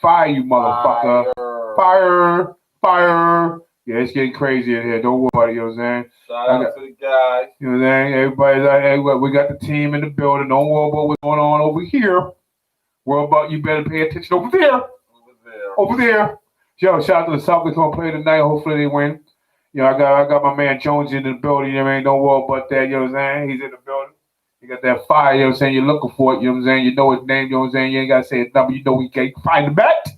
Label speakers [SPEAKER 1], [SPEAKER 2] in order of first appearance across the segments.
[SPEAKER 1] Fire, you motherfucker. Fire. Yeah, it's getting crazy in here. Don't worry, you know what I'm saying?
[SPEAKER 2] Shout out to the guys.
[SPEAKER 1] You know what I'm saying? Everybody's like, hey, we got the team in the building. Don't worry about what's going on over here. Worry about you better pay attention over there. Over there. Yo, shout out to the South gonna play tonight. Hopefully they win. You know, I got my man Jones in the building. You know what I mean? Don't worry about that. You know what I'm saying? He's in the building. You got that fire. You know what I'm saying? You're looking for it. You know what I'm saying? You know his name. You know what I'm saying? You ain't got to say his number. You know we can't find him at.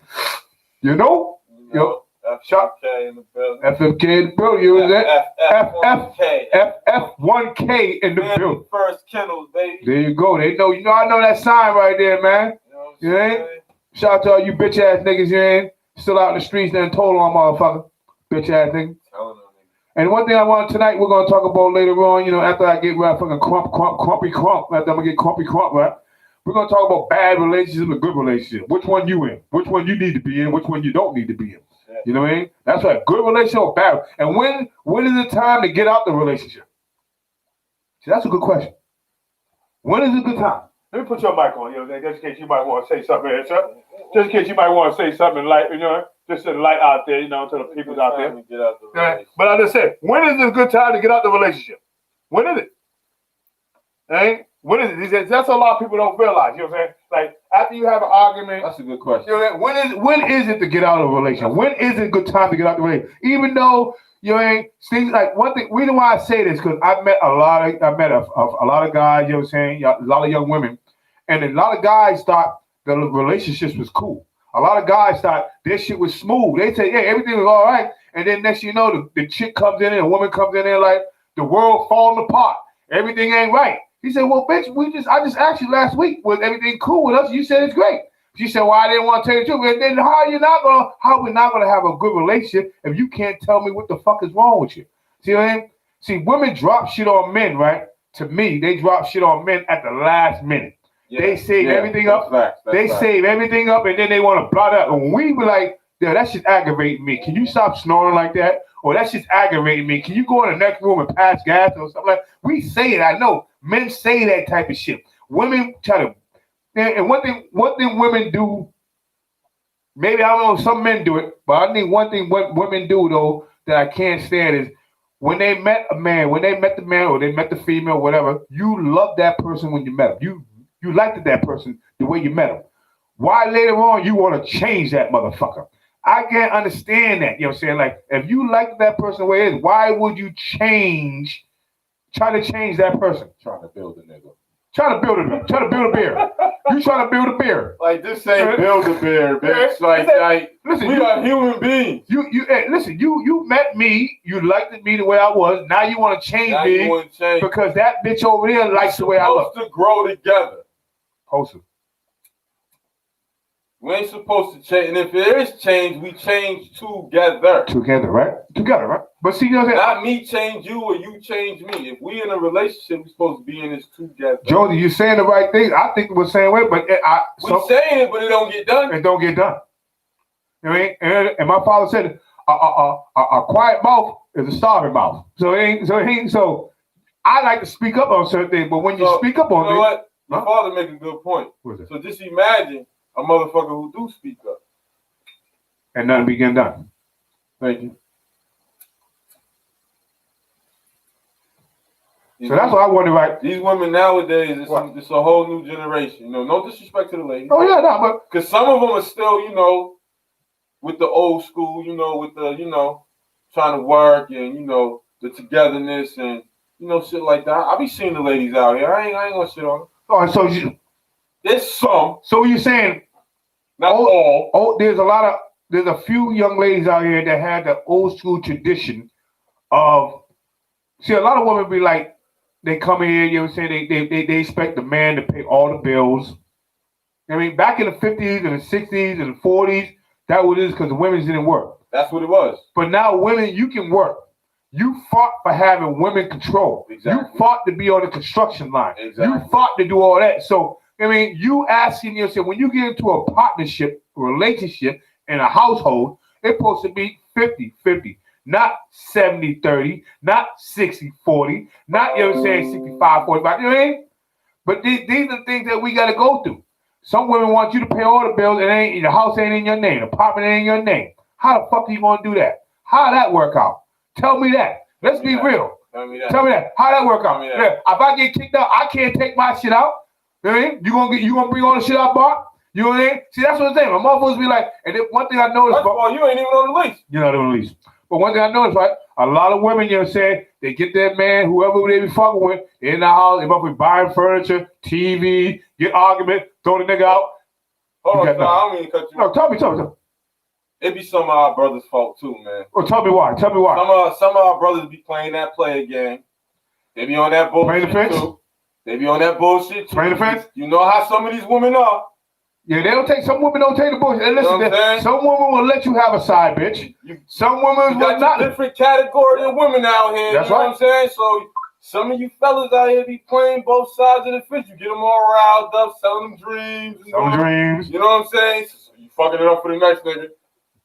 [SPEAKER 1] You know? Yo.
[SPEAKER 2] FFK in the building.
[SPEAKER 1] FFK in the building. You know what I'm saying? FF1K in the building.
[SPEAKER 2] First Kindles, baby.
[SPEAKER 1] There you go. They know. You know, I know that sign right there, man. You know what I'm saying? Shout out to all you bitch ass niggas you ain't still out in the streets and total on motherfucker. Bitch ass niggas. And one thing I want tonight, we're gonna talk about later on, you know, after I get right fucking crumpy, after I'm gonna get crumpy, right? We're gonna talk about bad relationships and good relationships. Which one you in? Which one you need to be in? Which one you don't need to be in? You know what I mean? That's right. Good relationship or bad. And when is it time to get out the relationship? See, that's a good question. When is a good time? Let me put your mic on, you know, just in case you might want to say something, sir. Just in case you might want to say something like, you know, just to the light out there, you know, to the people out there. Right? But I just said, when is it a good time to get out the relationship? When is it? Right? When is it? That's a lot of people don't realize, you know what I'm saying? Like, after you have an argument.
[SPEAKER 2] That's a good question.
[SPEAKER 1] You know, when is it to get out of a relationship? When is it a good time to get out the relationship? Even though you ain't things like one thing. Reason why I say this because I met a lot of guys. You know what I'm saying? A lot of young women, and a lot of guys thought the relationships was cool. A lot of guys thought this shit was smooth. They say, yeah, everything was all right, and then next you know, the chick comes in and a woman comes in there like the world falling apart. Everything ain't right. He said, well, bitch, I just asked you last week, was everything cool with us? You said it's great. She said, well, I didn't want to tell you the truth. And then how are we not gonna have a good relationship if you can't tell me what the fuck is wrong with you? See what I mean? See, women drop shit on men, right? To me, they drop shit on men at the last minute. Yeah, they save everything up. They save everything up, and then they want to blot out. And we be like, yeah, that shit's aggravating me. Can you stop snoring like that? Or that shit's aggravating me. Can you go in the next room and pass gas or something like that? We say it. I know men say that type of shit. Women try to. And one thing women do, maybe I don't know if some men do it, but I think one thing what women do though that I can't stand is when they met a man, when they met the man or they met the female, whatever, you love that person when you met him. You liked that person the way you met him. Why later on you want to change that motherfucker? I can't understand that. You know what I'm saying? Like if you like that person the way it is, why would you try to change that person?
[SPEAKER 2] Trying to build a nigga.
[SPEAKER 1] Try to build a bear. You trying to build a bear.
[SPEAKER 2] Like this ain't build a bear, bitch. Like listen, we are human beings.
[SPEAKER 1] Listen, you met me, you liked me the way I was. Now you want to change me because that bitch over there likes the way I look.
[SPEAKER 2] We're supposed to grow together. We ain't supposed to change, and if there is change, we change together.
[SPEAKER 1] Together, right? But see, you know what I'm saying?
[SPEAKER 2] Not me change you or you change me. If we in a relationship, we're supposed to be in this together.
[SPEAKER 1] Josie, you're saying the right thing. I think we're saying it, but
[SPEAKER 2] we're saying it, but it don't get done.
[SPEAKER 1] It don't get done. You know what I mean? And my father said, a quiet mouth is a starving mouth. So I like to speak up on certain things, but when you speak up on
[SPEAKER 2] things, what? My father make a good point. So just imagine a motherfucker who do speak up.
[SPEAKER 1] And nothing begin done.
[SPEAKER 2] Thank you.
[SPEAKER 1] So that's what I wonder, right?
[SPEAKER 2] These women nowadays, it's a whole new generation. You know, no disrespect to the ladies.
[SPEAKER 1] Oh yeah, no, but
[SPEAKER 2] because some of them are still, you know, with the old school, you know, with the, you know, trying to work and, you know, the togetherness and, you know, shit like that. I be seeing the ladies out here. I ain't gonna shit on them.
[SPEAKER 1] Oh, so
[SPEAKER 2] there's some.
[SPEAKER 1] So you're saying
[SPEAKER 2] not all.
[SPEAKER 1] Oh, there's a few young ladies out here that had the old school tradition of. See, a lot of women be like, they come in here, you know what I'm saying? They expect the man to pay all the bills. I mean, back in the 50s and the 60s and the 40s, that was it because the women didn't work.
[SPEAKER 2] That's what it was.
[SPEAKER 1] But now women, you can work. You fought for having women control.
[SPEAKER 2] Exactly.
[SPEAKER 1] You fought to be on the construction line.
[SPEAKER 2] Exactly.
[SPEAKER 1] You fought to do all that. So, I mean, you asking yourself, when you get into a partnership, relationship, in a household, it's supposed to be 50-50. Not 70-30, not 60-40, not, you know what I'm saying, 65-45, you know what I mean? But these are things that we got to go through. Some women want you to pay all the bills and ain't the house ain't in your name, the apartment ain't in your name. How the fuck are you gonna do that? How that work out? Tell me that. Let's be real.
[SPEAKER 2] Tell me that.
[SPEAKER 1] Tell me that. How that work out?
[SPEAKER 2] That.
[SPEAKER 1] Yeah. If I get kicked out, I can't take my shit out. You know what I mean? You gonna bring all the shit I bought? You know what I mean? See, that's what I'm saying. My motherfuckers be like, and then one thing I noticed.
[SPEAKER 2] First of all, you ain't even on the lease.
[SPEAKER 1] You're not on the lease. But one thing I noticed, right? A lot of women, you know what I'm saying, they get that man, whoever they be fucking with, in the house, they might be buying furniture, TV, get argument, throw the nigga out.
[SPEAKER 2] Hold on, I don't mean to cut you
[SPEAKER 1] off. No, tell me.
[SPEAKER 2] It be some of our brothers' fault too, man.
[SPEAKER 1] Well, tell me why.
[SPEAKER 2] Some of our brothers be playing that play game. They be on that bullshit too. They be on that bullshit too.
[SPEAKER 1] Playing the fence?
[SPEAKER 2] You know how some of these women are.
[SPEAKER 1] Yeah, some women don't take the bullshit. And listen, some women will let you have a side bitch. Some women will not.
[SPEAKER 2] Different category of women out here.
[SPEAKER 1] That's
[SPEAKER 2] you know
[SPEAKER 1] right.
[SPEAKER 2] what I'm saying? So some of you fellas out here be playing both sides of the fence. You get them all riled up, selling them dreams.
[SPEAKER 1] You know
[SPEAKER 2] what I'm saying? So you fucking it up for the next nigga.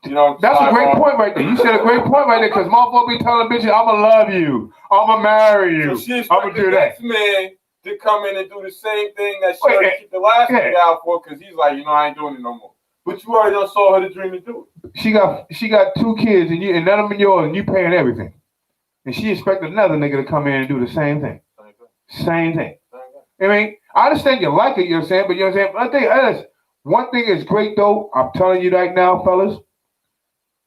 [SPEAKER 2] You know,
[SPEAKER 1] that's a great point right there. You said a great point right there because motherfucker be telling bitches, I'ma love you, I'ma marry you,
[SPEAKER 2] so
[SPEAKER 1] I'ma do that.
[SPEAKER 2] Man to come in and do the same thing that she keep the last nigga out for because he's like, I ain't doing it no more. But you already done saw her the dream to do it.
[SPEAKER 1] She got 2 kids and none of them yours and you paying everything. And she expect another nigga to come in and do the same thing. Same thing. I mean, I understand you like it, you know what I'm saying, but you know what I'm saying? But I think one thing is great though, I'm telling you right now, fellas,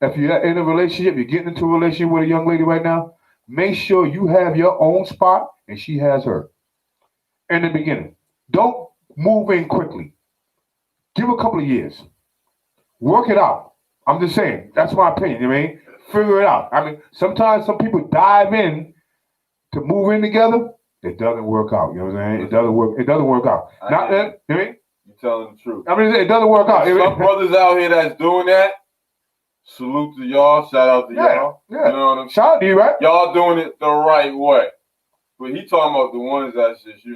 [SPEAKER 1] if you're in a relationship, you're getting into a relationship with a young lady right now, make sure you have your own spot and she has her. In the beginning. Don't move in quickly. Give a couple of years. Work it out. I'm just saying. That's my opinion. You know what I mean? Figure it out. I mean, sometimes some people dive in to move in together. It doesn't work out. You know what I'm saying? It doesn't work out. You know what I mean?
[SPEAKER 2] You're telling the truth.
[SPEAKER 1] I mean, it doesn't work out.
[SPEAKER 2] Some brothers out here that's doing that. Salute to y'all. Shout out to y'all.
[SPEAKER 1] Yeah.
[SPEAKER 2] You know what I'm saying?
[SPEAKER 1] Shout out to you, right?
[SPEAKER 2] Y'all doing it the right way. But he talking about the ones that's just,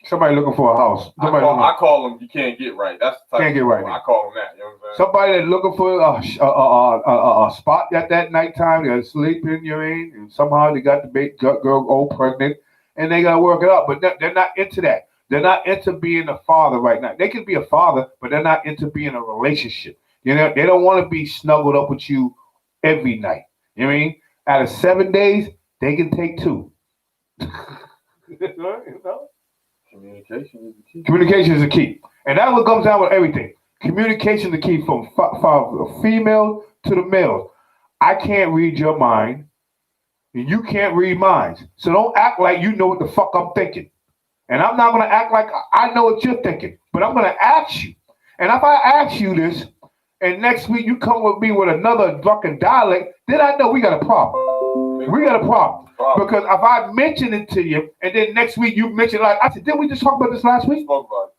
[SPEAKER 1] somebody looking for a house.
[SPEAKER 2] I call them you can't get right. That's the type
[SPEAKER 1] can't get right.
[SPEAKER 2] I call them that. You know what I'm saying?
[SPEAKER 1] Somebody that's looking for a spot at that nighttime. They're sleeping, you know what I mean? And somehow they got the big girl old pregnant and they got to work it out. But they're not into that. They're not into being a father right now. They can be a father, but they're not into being a relationship. You know, they don't want to be snuggled up with you every night. You know what I mean? Out of 7 days, they can take 2.
[SPEAKER 2] Communication is the key.
[SPEAKER 1] Communication is the key. And that's what comes down with everything. Communication is the key from female to the male. I can't read your mind, and you can't read mine. So don't act like you know what the fuck I'm thinking. And I'm not going to act like I know what you're thinking. But I'm going to ask you. And if I ask you this, and next week you come with me with another fucking dialect, then I know we got a problem. We got a problem. Because if I mention it to you, and then next week you mention like, I said, didn't we just talk about this last week?
[SPEAKER 2] Spoke about it.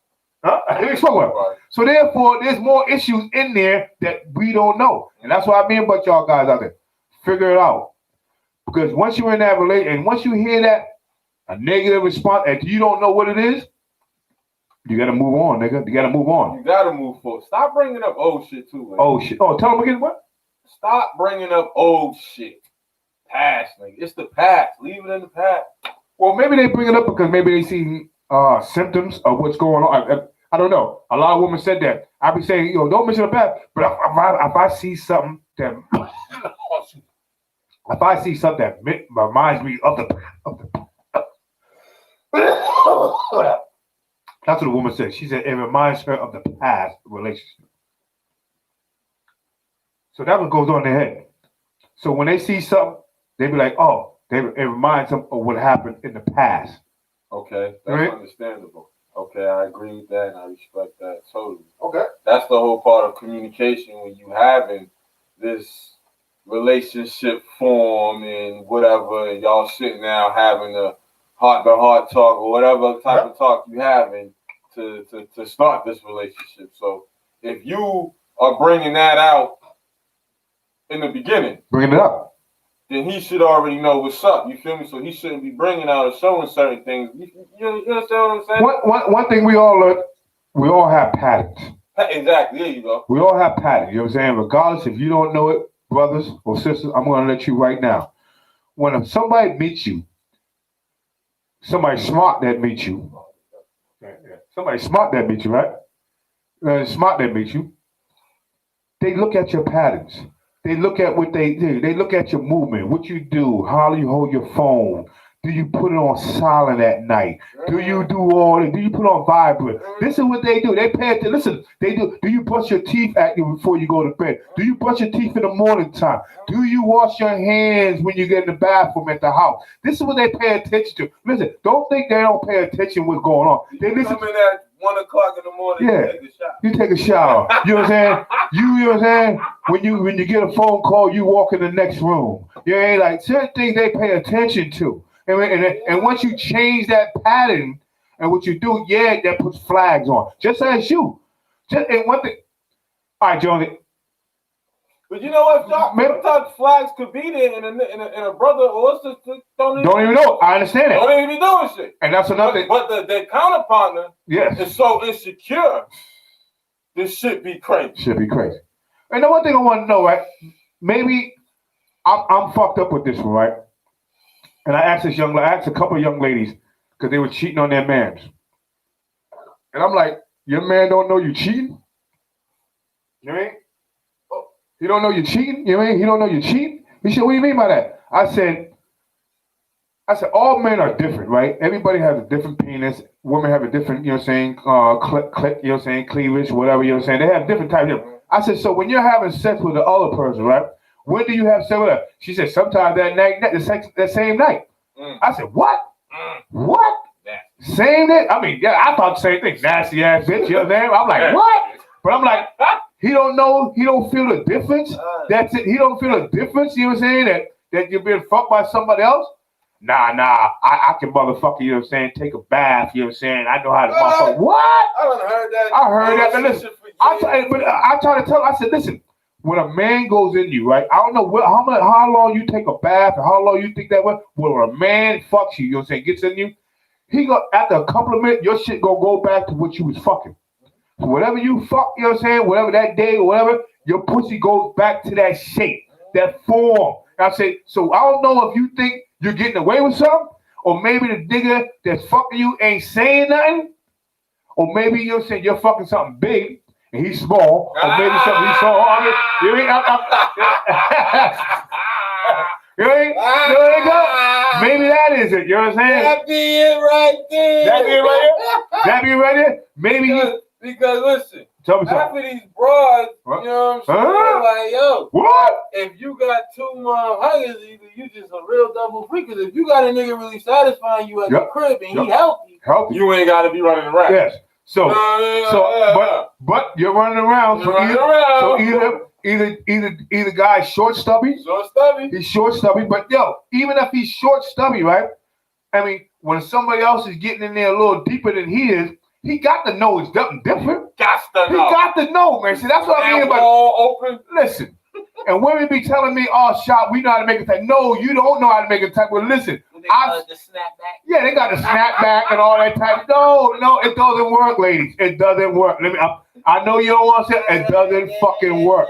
[SPEAKER 1] Huh? We spoke about it. So therefore, there's more issues in there that we don't know. And that's why I mean about y'all guys out there. Figure it out. Because once you're in that relationship, and once you hear that, a negative response, and you don't know what it is, you got to move on, nigga. You got to move on.
[SPEAKER 2] You got to move forward. Stop bringing up old shit, too. Man.
[SPEAKER 1] Oh, shit. Oh, tell them again what?
[SPEAKER 2] Stop bringing up old shit. Past, nigga. It's the past. Leave it in the past.
[SPEAKER 1] Well, maybe they bring it up because maybe they see symptoms of what's going on. I don't know. A lot of women said that. I be saying, don't mention the past. But if I see something that, that reminds me of the that's what the woman said. She said it reminds her of the past relationship. So that's what goes on in their head. So when they see something, they be like, oh, it reminds them of what happened in the past.
[SPEAKER 2] Okay, that's understandable. Okay, I agree with that and I respect that totally.
[SPEAKER 1] Okay.
[SPEAKER 2] That's the whole part of communication when you having this relationship form and whatever, and y'all sitting down having a heart-to-heart talk or whatever type of talk you having to start this relationship. So if you are bringing that out in the beginning,
[SPEAKER 1] bringing it up,
[SPEAKER 2] then he should already know what's up. You feel me? So he shouldn't be bringing out or showing certain things. You understand what I'm saying?
[SPEAKER 1] One thing we all learn, we all have patterns.
[SPEAKER 2] Exactly. There you go.
[SPEAKER 1] We all have patterns. You know what I'm saying? Regardless if you don't know it, brothers or sisters, I'm going to let you right now. When somebody meets you, somebody smart that meets you, right? smart that makes you. They look at your patterns. They look at what they do. They look at your movement, what you do, how you hold your phone. Do you put it on silent at night? Do you do all it? Do you put on vibrate? This is what they do. They pay attention. Listen, they do. Do you brush your teeth at you before you go to bed? Do you brush your teeth in the morning time? Do you wash your hands when you get in the bathroom at the house? This is what they pay attention to. Listen, don't think they don't pay attention to what's going on. They listen.
[SPEAKER 2] Come in at 1 o'clock in the morning.
[SPEAKER 1] Yeah, you take a shower. You know what I'm saying? You know what I'm saying? When you get a phone call, you walk in the next room. You ain't like certain things they pay attention to. And once you change that pattern and what you do, yeah, that puts flags on. Just as you. And one thing. All right, Johnny.
[SPEAKER 2] But you know what? Sometimes flags could be there and a brother or sister don't
[SPEAKER 1] even know. I understand it.
[SPEAKER 2] Don't even be doing shit.
[SPEAKER 1] And that's another thing.
[SPEAKER 2] But their counterpartner is so insecure, this shit be crazy.
[SPEAKER 1] Should be crazy. And the one thing I want to know, right? Maybe I'm fucked up with this one, right? And I asked a couple of young ladies because they were cheating on their mans. And I'm like, your man don't know you cheating? You know what I mean? He don't know you're cheating? You know what I mean? He don't know you're cheating? He said, what do you mean by that? I said, all men are different, right? Everybody has a different penis. Women have a different, you know what I'm saying, you know what I'm saying, cleavage, whatever, you know what I'm saying. They have different types of. I said, so when you're having sex with the other person, right? When do you have sex with her? She said, sometimes that night, that same night. I said, what? What? Same night? I mean, yeah, I thought the same thing. Nasty ass bitch, you know what I'm saying? I'm like, what? But I'm like, he don't know, he don't feel the difference. That's it. He don't feel the difference, you know what I'm saying? That you're being fucked by somebody else. Nah, I can motherfucker, you know what I'm saying, take a bath, you know what I'm saying? I know how to motherfucker. What?
[SPEAKER 2] I done heard that.
[SPEAKER 1] I heard that. But listen, I try to tell him, I said, listen, when a man goes in you, right? I don't know how long you take a bath or how long you think that way. When a man fucks you, you know what I'm saying, gets in you, after a couple of minutes, your shit gonna go back to what you was fucking. So whatever you fuck, you know what I'm saying, whatever that day or whatever, your pussy goes back to that shape, that form. And I say, so I don't know if you think you're getting away with something, or maybe the nigga that's fucking you ain't saying nothing, or maybe you know what I'm saying, you're fucking something big and he's small, or maybe something he's small. I mean, you ain't, you ain't go. Maybe that is it. You know what I'm saying?
[SPEAKER 2] That be it right there.
[SPEAKER 1] That be it right there. That be it right there. Maybe
[SPEAKER 2] because listen.
[SPEAKER 1] Tell me
[SPEAKER 2] half
[SPEAKER 1] something.
[SPEAKER 2] of these broads, you know what I'm saying? Like, yo,
[SPEAKER 1] what?
[SPEAKER 2] If you got 2 huggers, either you just a real double freak. Because if you got a nigga really satisfying you at the crib and he healthy, you ain't got to be running around.
[SPEAKER 1] Yes. But you're running around. So either guy's short stubby. He's short stubby. But yo, even if he's short stubby, right? I mean, when somebody else is getting in there a little deeper than he is, he got to know it's something different. He got to know, man. See, that's what I mean. But
[SPEAKER 2] open.
[SPEAKER 1] Listen, and women be telling me, "Oh, shot, we know how to make a type." No, you don't know how to make a type. Well, listen,
[SPEAKER 3] the snapback.
[SPEAKER 1] Yeah, they got the snapback and all that type. No, it doesn't work, ladies. It doesn't work. I know you don't want to say it doesn't fucking work.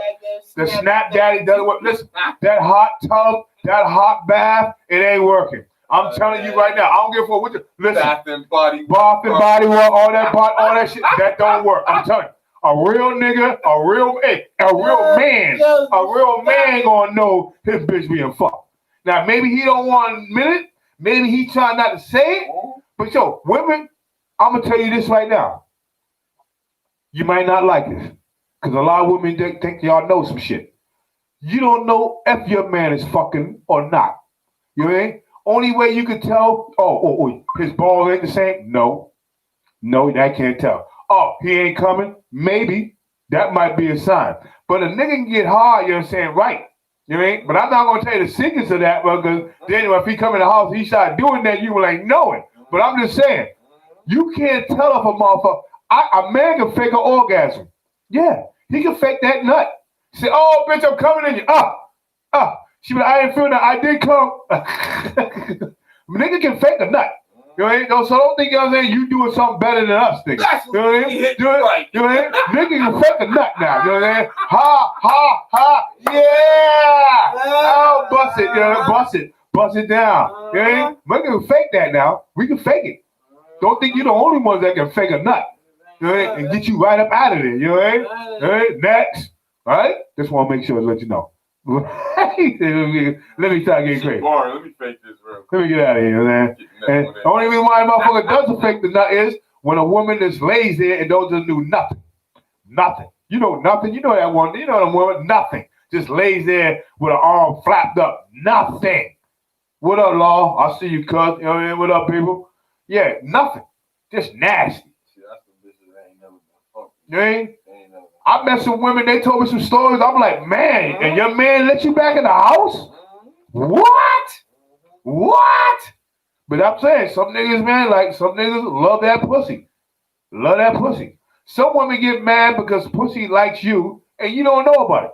[SPEAKER 1] The snap daddy doesn't work. Listen, that hot tub, that hot bath, it ain't working. I'm telling you right now. I don't give a fuck what you listen.
[SPEAKER 2] Bath and body
[SPEAKER 1] work, all that shit. That don't work. I'm telling you. A real nigga, a real man gonna know his bitch being fucked. Now maybe he don't want to admit it. Maybe he trying not to say it. But yo, women, I'm gonna tell you this right now. You might not like this. Because a lot of women think y'all know some shit. You don't know if your man is fucking or not. You know what I mean? Only way you can tell, his balls ain't the same? No, that can't tell. Oh, he ain't coming? Maybe. That might be a sign. But a nigga can get hard, you know what I'm saying, right. You know what I mean? But I'm not going to tell you the secrets of that, because then if he come in the house, he start doing that, you will ain't know it. But I'm just saying, you can't tell if a motherfucker, a man can fake an orgasm. Yeah, he can fake that nut. Say, oh, bitch, I'm coming in you. She be like, I ain't feeling that. I did come. Nigga can fake a nut. You know what I mean? So don't think, you know what I'm saying, you doing something better than us, nigga. You know what I mean? You know what I mean? Nigga can fake a nut now. You know what I mean? Ha, yeah. Oh, bust it, you know, bust it down. You know what I mean? We can fake that now. We can fake it. Don't think you're the only ones that can fake a nut. You know, and get you right up out of there. You know, next. All right? Just want to make sure to let you know. Let me try to get crazy.
[SPEAKER 2] Boring. Let me fake this real quick.
[SPEAKER 1] Let me get out of here, man. And the only reason why a motherfucker doesn't fake the nut is when a woman just lays there and doesn't do nothing. Nothing. You know nothing. You know that one. You know that woman. Nothing. Just lays there with her arm flapped up. Nothing. What up, Law? I see you, cuz. You know what I mean? What up, people? Yeah, nothing. Just nasty.
[SPEAKER 2] See, that's the bitches that ain't never been fucked.
[SPEAKER 1] You ain't? I met some women, they told me some stories. I'm like, man, and your man let you back in the house? What? What? But I'm saying, some niggas, man, like, some niggas love that pussy. Love that pussy. Some women get mad because pussy likes you and you don't know about it.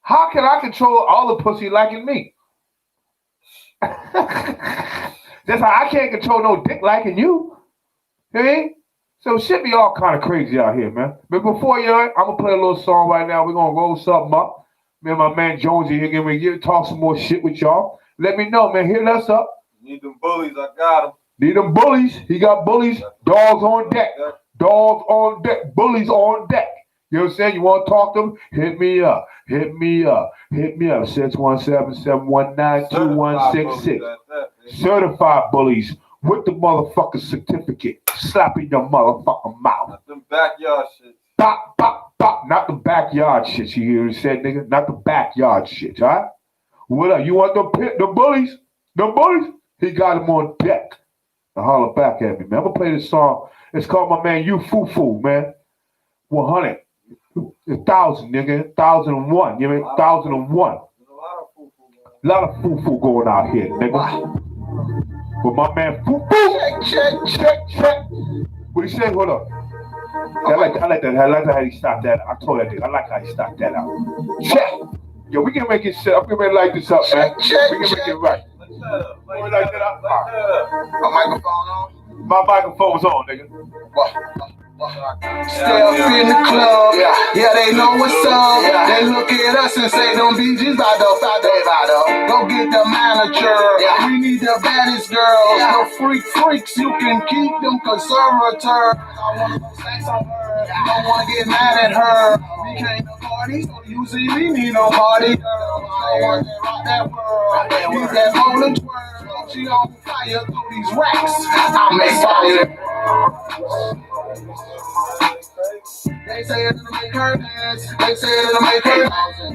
[SPEAKER 1] How can I control all the pussy liking me? That's how I can't control no dick liking you. Hey? So shit be all kind of crazy out here, man. But before you, I'm gonna play a little song right now. We're gonna roll something up. Me and my man Jonesy here gonna talk some more shit with y'all. Let me know, man. Hit us up.
[SPEAKER 2] Need them bullies, I got them.
[SPEAKER 1] Need them bullies. He got bullies. Dogs on deck. Dogs on deck. Bullies on deck. You know what I'm saying? You want to talk to them? Hit me up. Hit me up. Hit me up. 617-719-2166. Certified bullies with the motherfucking certificate. Slapping your motherfucking mouth.
[SPEAKER 2] Not them backyard shit.
[SPEAKER 1] Bop, bop, bop. Not the backyard shit. You hear what he said, nigga? Not the backyard shit, all right? What up? You want the bullies? The bullies? He got them on deck. Now holler back at me, man. I'm going to play this song. It's called my man, You Foo Foo, man. 100. 1,000, nigga. 1,001. You know what I mean? 1,001. A lot of foo-foo going out here, nigga. But my man, foo-foo. Check. What he say? Hold up. I like that. I like how he stopped that. I told that nigga. I like how he stopped that out. Check. Yo, we can make it shit. I'm gonna light this up, man. We can make it right. Light that up.
[SPEAKER 3] My microphone on?
[SPEAKER 1] My microphone's on, nigga.
[SPEAKER 3] Step in the club, yeah, they know what's up. They look at us and say, them BGs by the go get the manager. We need the baddest girls. No freaks, you can keep them conservators. I wanna go sex on her, don't wanna get mad at her. We came to party, so usually we need no party girl. I want to rock that world, need that rolling twirl. She on fire through these racks, I'm excited. They say it'll make her dance. They say it'll make her dance.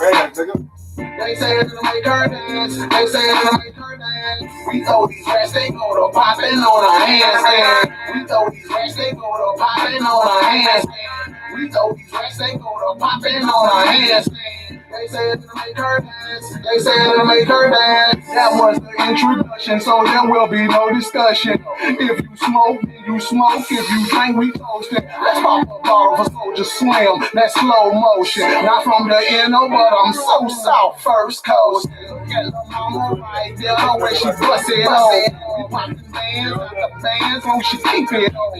[SPEAKER 3] They say it'll make her dance. They say it'll make her dance. We throw these rats, they go to popping on our handstand. We throw these rats, they go to popping on our handstand. We throw these rats, they go to popping on our handstand. They say it'll make her dance. They say it'll make her dance. That was the introduction, so there will be no discussion. If you smoke, then you smoke. If you drink, we toasting. Let's pop a bottle for Soldier Slim. That's slow motion. Not from the NO, but I'm so south, first coast. Get the mama right there, the way she bust it on. We pop the bands, got the bands, won't she keep it on?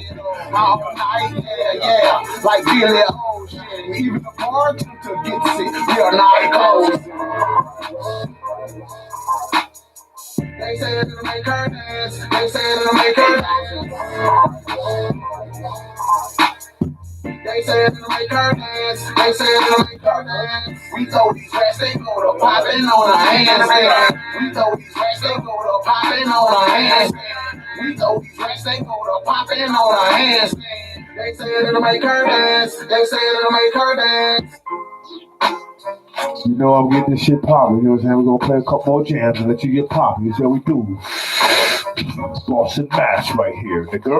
[SPEAKER 3] All night, yeah, like Billy Ocean. Even the bartender gets it. We are night clothes. They say it'll make her dance. They say it'll make her dance. They say it'll make her dance. They say it'll make her dance. We throw these rats, they go to popping on our handstand. We throw these rats, they go to popping on our handstand. We throw these rats, they go to popping on our handstand. They say it'll make her dance. They say it'll make her dance.
[SPEAKER 1] You know I'm getting this shit popping. You know what I'm saying? We're gonna play a couple more jams and let you get popping. That's how we do. Boston Mass right here, nigga.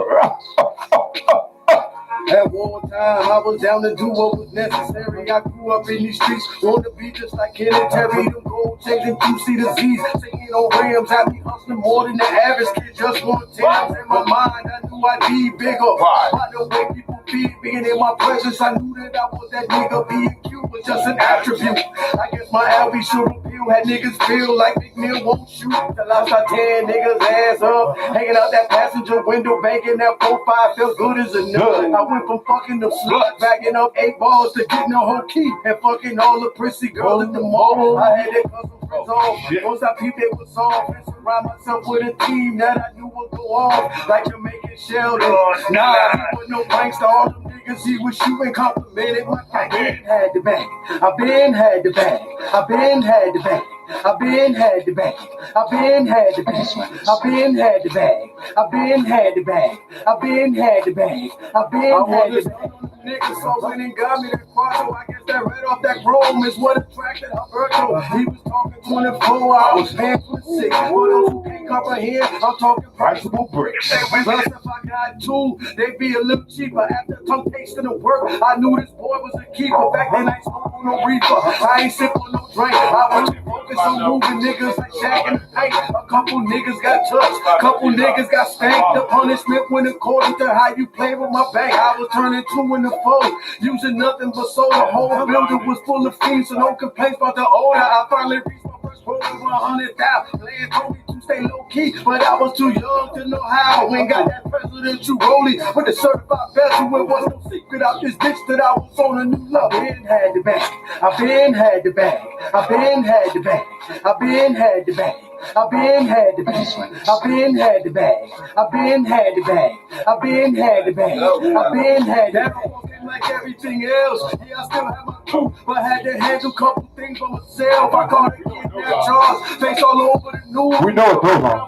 [SPEAKER 4] At one time, I was down to do what was necessary. I grew up in these streets, wanna be just like Ken and Terry. Them gold chains and QC disease. Singing on rims, had me hustling more than the average kid. Just one time in my mind, I knew I'd be bigger. By the way people feed me and in my presence, I knew that I was that nigga. Being cute was just an attribute. I guess my LB should appeal, had niggas feel like McNeil won't shoot. Till I shot 10 niggas ass up, hanging out that passenger window, banking that 4-5, felt good as a nut. I went from fucking the slut, bagging up 8 balls to getting a whole key, and fucking all the prissy girls in the mall. I had that cousin friends on. Once I peeped, they was all surround myself with a team that I knew would go off like Jamaican Sheldon. Nah, he was no prankster. All them niggas he was shooting complimented. I been had the bag. I been had the bag. I been had the bag. I been had the bag. I been had the bag. I been had the bag. I been had the bag. I been had the bag. I been had the bag. Niggas so went and got me that quadro. I guess that red off that chrome is what attracted Alberto. He was talking 24 hours, paying for 6. For those who can't comprehend, I'm talking priceable bricks. Plus, if I got 2, they'd be a little cheaper. After tongue tasting the work, I knew this boy was a keeper. Back then, I ain't smoking no reefer. I ain't sipping no drink. I was focused on moving niggas like Shaq and the Tank. A couple niggas got touched, a couple niggas got spanked. The punishment went according to how you play with my bank. I was turning 2 in the 4, using nothing but soda. Whole building was full of fiends, so no complaints about the odor. I finally reached my first roll of 100,000. Land told me to stay low key, but I was too young to know how. When got that presidential rollie with the certified vessel, it was no secret out this bitch that I was on a new level. I been had the bag. I been had the bag. I been had the bag. I been had the bag. I been had the bag. I been had the bag. I been had the bag. I been had the bag. I been had the bag. Like everything else, yeah, I still have my crew, but had to handle a couple things by myself. I caught a kid that charge, face all over the news.
[SPEAKER 1] We know it though, huh?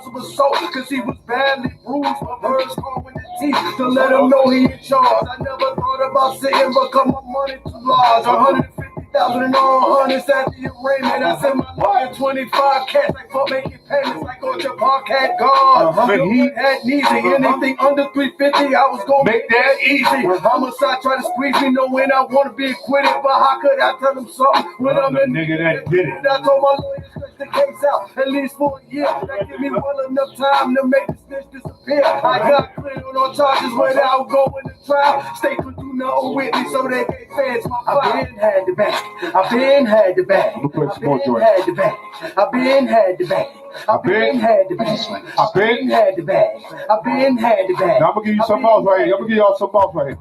[SPEAKER 4] Cause he was badly bruised. My birds called with the teeth to let him know he in charge. I never thought about sitting because my money too large. 150,000 and all hundreds at the arraignment. I said my lawyer 25 cash like for making payments like on your park had gone.
[SPEAKER 1] But he
[SPEAKER 4] had easy. Anything under 350, I was gonna
[SPEAKER 1] make that easy.
[SPEAKER 4] Homicide try to squeeze me, knowing I wanna be acquitted, but how could I tell them something when I'm
[SPEAKER 1] the
[SPEAKER 4] in
[SPEAKER 1] nigga that did it?
[SPEAKER 4] I told my lawyer to stretch the case out at least for a year. That give me well enough time to make the snitch disappear. I got cleared on all charges without going to trial. State could do nothing with me, so they can't fans my file. I been had the bag. I been had the bag. I been had the bag. I been had the bag. I been had the bag. I been had the bag. I been had the bag.
[SPEAKER 1] Now I'm gonna give you some else right here. I'm gonna give y'all some else right here.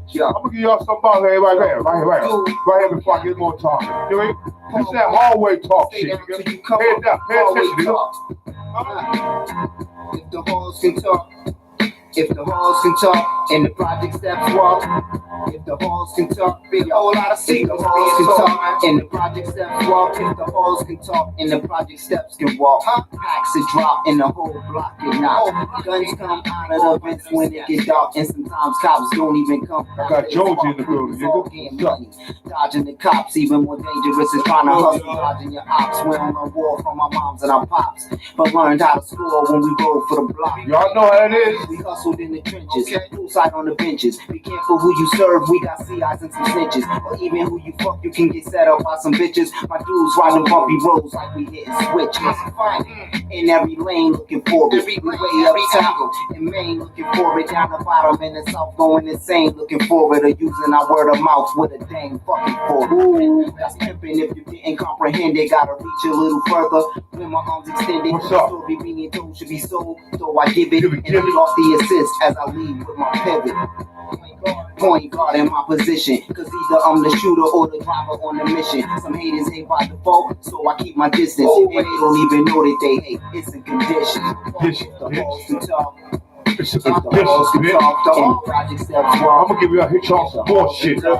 [SPEAKER 4] Yeah.
[SPEAKER 1] I'm gonna give y'all some else right here, right here before I get more talking. You know, this is that hallway talk shit. Nigga. Head down, pay attention, nigga.
[SPEAKER 5] If the halls can talk, if the halls can talk, and the project steps walk. If the halls can talk, big a whole lot of secrets. If the halls can talk, and the project steps walk. If the halls can talk, and the project steps can walk. Packs are drop, and the whole block get knocked. Guns come out of the vents when it gets dark, and sometimes cops don't even come.
[SPEAKER 1] I got Jonesy in the building,
[SPEAKER 5] nigga. Dodging the cops, even more dangerous is trying to hustle, dodging your ops. We're on a war from our moms and our pops, but learned how to score when we roll for the block.
[SPEAKER 1] Y'all know how it is.
[SPEAKER 5] We hustled in the trenches, poolside on the benches. Be careful who you serve. We got CIs and some snitches, or even who you fuck, you can get set up by some bitches. My dudes riding bumpy roads like we hitting switches. In every lane looking for it, we way up top in Maine looking for it, down the bottom in the south going insane looking for it, or using our word of mouth with a dang fucking for it. That's pimping if you didn't comprehend it. Gotta reach a little further when my arms extended.
[SPEAKER 1] What's up?
[SPEAKER 5] Story being told should be sold, so I give it and lead off the assist as I lead with my pivot. Point guard in my position, cause either I'm the shooter or the driver on the mission. Some haters hate by default, so I keep my distance, and they don't even know that they hate. It's a condition. If the halls can talk,
[SPEAKER 1] It's a
[SPEAKER 5] if the halls can talk, the project steps
[SPEAKER 1] I'm
[SPEAKER 5] walk.
[SPEAKER 1] gonna give you a hit y'all some bullshit.
[SPEAKER 5] If the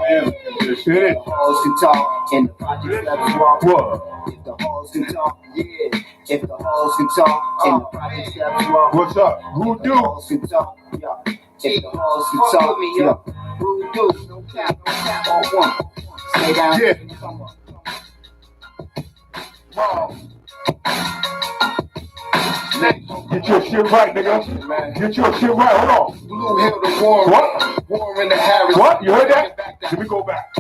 [SPEAKER 5] halls can talk, and the project steps walk.
[SPEAKER 1] What?
[SPEAKER 5] If the halls can talk, yeah. If the halls can talk, and the project steps walk.
[SPEAKER 1] What's up? Who
[SPEAKER 5] If the halls can talk, yeah. If the halls can talk, yeah. Who do? No cap, all one. Stay down.
[SPEAKER 1] Yeah.
[SPEAKER 5] Come up.
[SPEAKER 1] Get your shit right, nigga. Get your shit right. Hold on.
[SPEAKER 4] Blue Hill to Warren.
[SPEAKER 1] What?
[SPEAKER 4] Warren to Harris.
[SPEAKER 1] What? You heard that? Let me go back.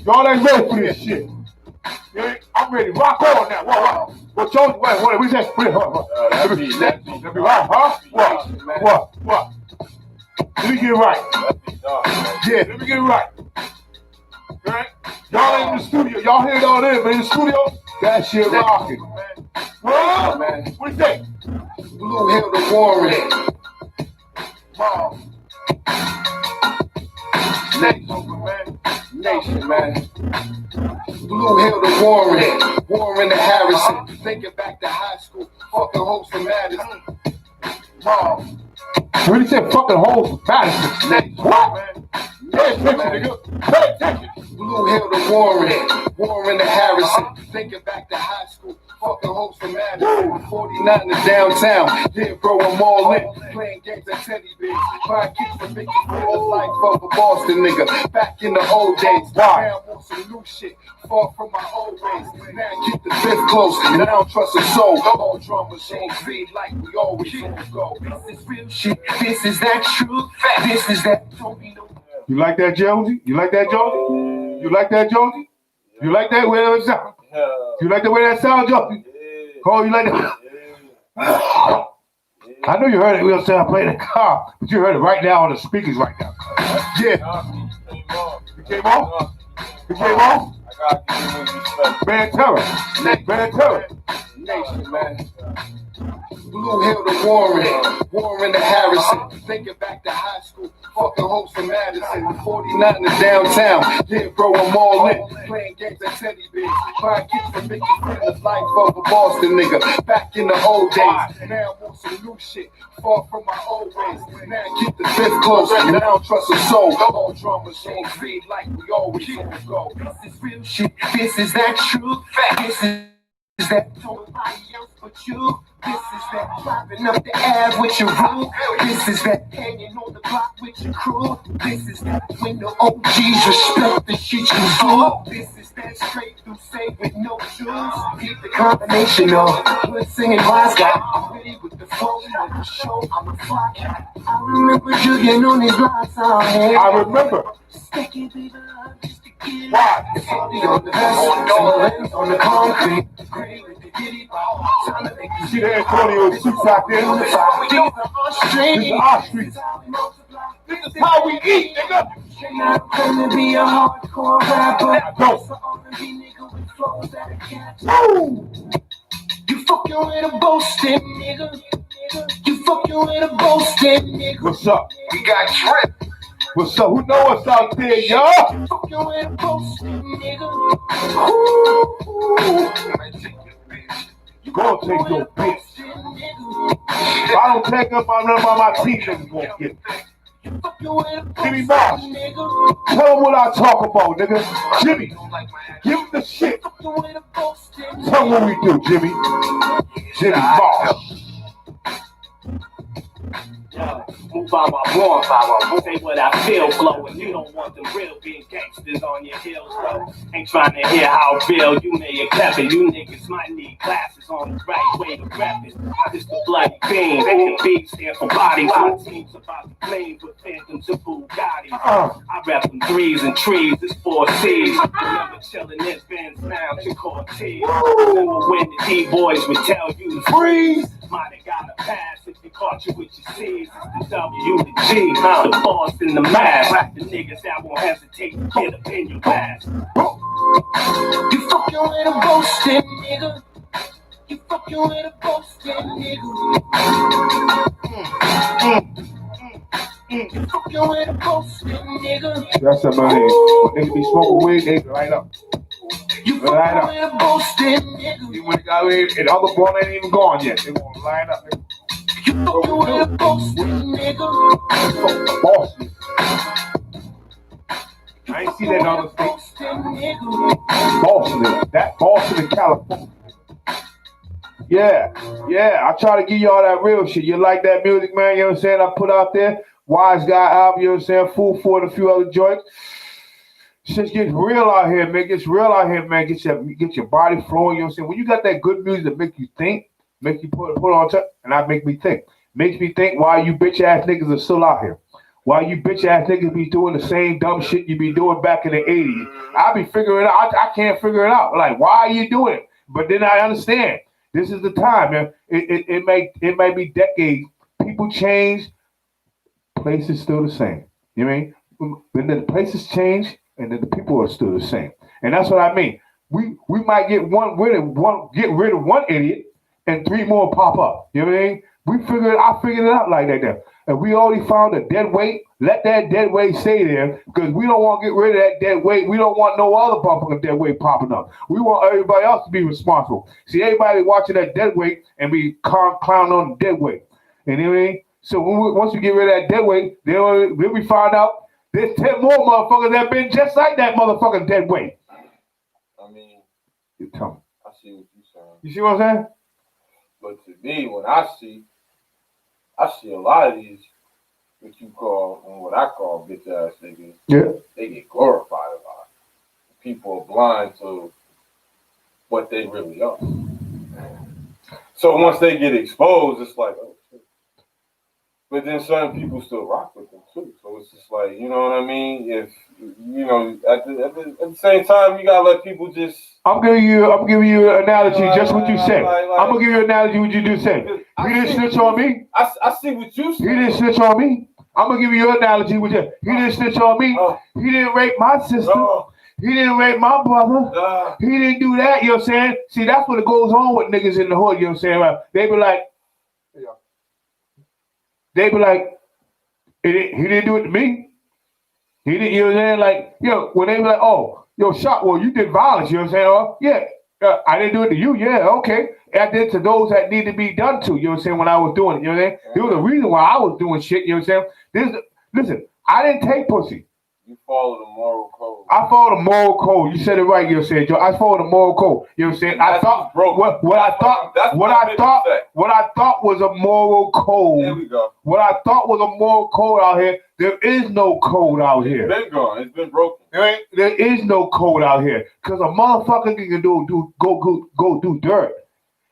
[SPEAKER 1] Y'all ain't ready for this shit. I'm ready. Rock on now. What? What? Jones? What? We say? Let me right, huh? What? Let me get it right. Yeah, let me get it right. Right? Y'all ain't in the studio. Y'all hear it all this, but in the studio, that shit rocking. What? What do you think?
[SPEAKER 4] Blue Hill to Warren. Nation, man. Blue Hill to Warren. Warren to Harrison. Thinking back to high school.
[SPEAKER 3] fucking hoes from Madison. Mom.
[SPEAKER 1] When he said fucking hoes, Madison. What? Pay attention, nigga. Pay attention.
[SPEAKER 3] Blue Hill to Warren to Harrison. Thinking back to high school, fucking hoes from Madison. 49 to downtown, yeah, bro, I'm all in. Playing games at teddy bears. Buying kicks for Mickey for the life of a Boston nigga. Back in the old days, now I want some new shit. Far from my old ways. Now I keep the fifth close, and I don't trust a soul. All drum machines feed like we always go. This is real shit. This is that true fact. This is that don't be no.
[SPEAKER 1] You like that, Jonesy? You like that, Jonesy? You like that, Jonesy? You like that way that sound? You like the way that sound, Jonesy? Oh, you like that? I know you heard it. We were saying playing in the car, but you heard it right now on the speakers right now. Yeah. You came on? You came on? Man Terror. Man Terror.
[SPEAKER 3] Nation, man. Blue Hill to Warren to Harrison. Thinking back to high school, fucking hoes from Madison. 49 to downtown, yeah, bro, I'm all in. Playing games at teddy bears. Buying kicks for Mickey for the life of a Boston nigga. Back in the old days, now I want some new shit. Far from my old ways. Now I keep the fifth close, and I don't trust a soul. All drum machines feed like we always go. This is real shit. This is that true fact. This is that nobody else but you. This is that driving up the Ave with your roof. This is that hanging on the block with your crew. This is that when the OGs respect the shit you do. This is that straight through say with no shoes. Keep the combination of good singing wise guy. I'm ready with the flow on the show. I'm a fly guy. I remember jugging on these blocks out here.
[SPEAKER 1] I remember.
[SPEAKER 3] Sticky baby love just to get it. It's on the vest, on the concrete.
[SPEAKER 1] You see the Antonio suits out there? This is our street. This is how we eat, nigga.
[SPEAKER 3] Not gonna be a hardcore rapper.
[SPEAKER 1] Woo!
[SPEAKER 3] You fucking with a boasting nigga. You fucking with a boasting nigga.
[SPEAKER 1] What's up?
[SPEAKER 3] We got drip.
[SPEAKER 1] What's up? Who know us out there, y'all?
[SPEAKER 3] You fucking with a boasting nigga.
[SPEAKER 1] You gonna take your bitch. If I don't take up on none of my team niggas won't get it. Jimmy Boss, tell him what I talk about, nigga. Jimmy, give him the shit. Tell him what we do, Jimmy. Jimmy Boss.
[SPEAKER 6] Move out my warm power, say what I feel flowing. You don't want the real big gangsters on your heels, bro. Ain't trying to hear how real you may have kept it. You niggas might need glasses on the right way to rap it. This the bloody beam, and B stand for bodies. My team's about to claim with phantoms and Bugattis. I rap them threes and trees, it's 4 C's. Remember chilling in Ben's now to Cortez. Remember when the D-boys would tell you to freeze? Might have got a pass if they caught you with your C's. It's the W, the G, the boss in the mask. The niggas that won't hesitate to get up in your ass.
[SPEAKER 3] You fucking with a boasting nigga. You fucking with a boasting nigga. You fucking with a boasting nigga.
[SPEAKER 1] That's about it. Niggas be smoking weed, they light up.
[SPEAKER 3] You fucking with a boasting nigga.
[SPEAKER 1] Even when they got weed, and the other ball ain't even gone yet. They won't line up, nigga.
[SPEAKER 3] You fucking with a boasting nigga.
[SPEAKER 1] Boston. I ain't see that in other states. Boston, that Boston in California. Yeah. I try to give y'all that real shit. You like that music, man? You know what I'm saying? I put out there. Wise Guy album, you know what I'm saying? Fool for and a few other joints. Shit gets real out here, man. Gets real out here, man. Get your body flowing, you know what I'm saying? When you got that good music that make you think, make you put on top, and that make me think. Makes me think why you bitch ass niggas are still out here. Why you bitch ass niggas be doing the same dumb shit you be doing back in the 80s. I be figuring it out. I can't figure it out. Like, why are you doing it? But then I understand. This is the time, man. It may be decades. People change. Places still the same. You know what I mean? When the places change and then the people are still the same. And that's what I mean. We might get rid of one idiot and 3 more pop up. You know what I mean? I figured it out like that now. And we already found a dead weight. Let that dead weight stay there because we don't want to get rid of that dead weight. We don't want no other motherfucking dead weight popping up. We want everybody else to be responsible. See, everybody watching that dead weight and be clowning on the dead weight. And anyway, so once we get rid of that dead weight, then we find out there's 10 more motherfuckers that been just like that motherfucking dead weight.
[SPEAKER 2] I mean,
[SPEAKER 1] you tell me.
[SPEAKER 2] I see what you're saying.
[SPEAKER 1] You see what I'm saying?
[SPEAKER 2] But to me, when I see a lot of these, what I call bitch ass niggas.
[SPEAKER 1] Yeah.
[SPEAKER 2] They get glorified a lot. People are blind to what they really are. So once they get exposed, it's like, oh shit. But then certain people still rock with them too. So it's just like, you know what I mean? If you know, at the same time, you gotta let people just.
[SPEAKER 1] I'm giving you an analogy, just what you said. I'm gonna give you an analogy what you just said. He didn't snitch on me.
[SPEAKER 2] I see what you said.
[SPEAKER 1] He didn't snitch on me. I'm gonna give you an analogy with you. He didn't snitch on me. He didn't rape my sister. He didn't rape my brother. He didn't do that. You know what I'm saying? See, that's what goes on with niggas in the hood. You know what I'm saying? They be like, he didn't do it to me. He didn't. You know what I'm saying? Like, yo, when they be like, oh, yo, shot, well, you did violence. You know what I'm saying? Oh, yeah. I didn't do it to you. Yeah, okay. I did to those that need to be done to. You know what I'm saying? When I was doing it, you know what I'm saying? There was a reason why I was doing shit. You know what I'm saying? Listen, I didn't take pussy.
[SPEAKER 2] You follow the moral code.
[SPEAKER 1] I follow the moral code. You said it right. You know what I'm saying, Joe? I follow the moral code. You know what I'm saying? I thought what I thought was a moral code.
[SPEAKER 2] There we go.
[SPEAKER 1] What I thought was a moral code out here. There is no code out here.
[SPEAKER 2] It's been gone. It's been broken.
[SPEAKER 1] There is no code out here because a motherfucker can go do dirt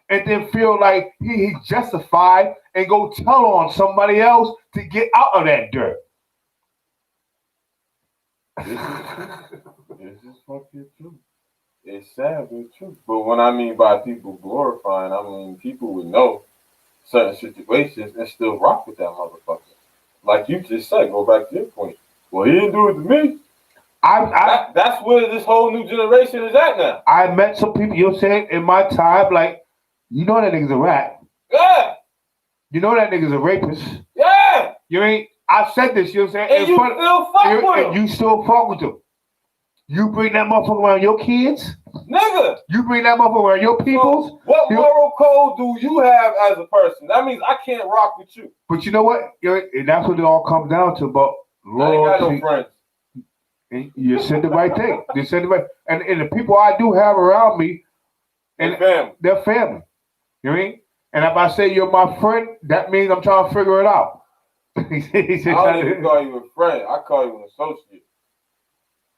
[SPEAKER 1] and then feel like he's justified and go tell on somebody else to get out of that dirt.
[SPEAKER 2] This is fucking true. It's sad, but it's true. But when I mean by people glorifying, I mean people would know certain situations and still rock with that motherfucker. Like you just said, go back to your point. Well, he didn't do it to me. That's where this whole new generation is at now.
[SPEAKER 1] I met some people, you know what I'm saying, in my time, like, you know that nigga's a rat.
[SPEAKER 2] Yeah.
[SPEAKER 1] You know that nigga's a rapist.
[SPEAKER 2] Yeah.
[SPEAKER 1] You ain't. I said this, you know what I'm saying?
[SPEAKER 2] And you still fuck with him.
[SPEAKER 1] And you still fuck with him. You bring that motherfucker around your kids?
[SPEAKER 2] Nigga.
[SPEAKER 1] You bring that motherfucker around your peoples?
[SPEAKER 2] So what moral code do you have as a person? That means I can't rock with you.
[SPEAKER 1] But you know what? And that's what it all comes down to, but
[SPEAKER 2] Lord, I ain't got no friends.
[SPEAKER 1] You said the right thing. You said the right. And the people I do have around me, and they're family. You know what I mean? And if I say you're my friend, that means I'm trying to figure it out.
[SPEAKER 2] He said, I don't even call you a friend. I call you an associate.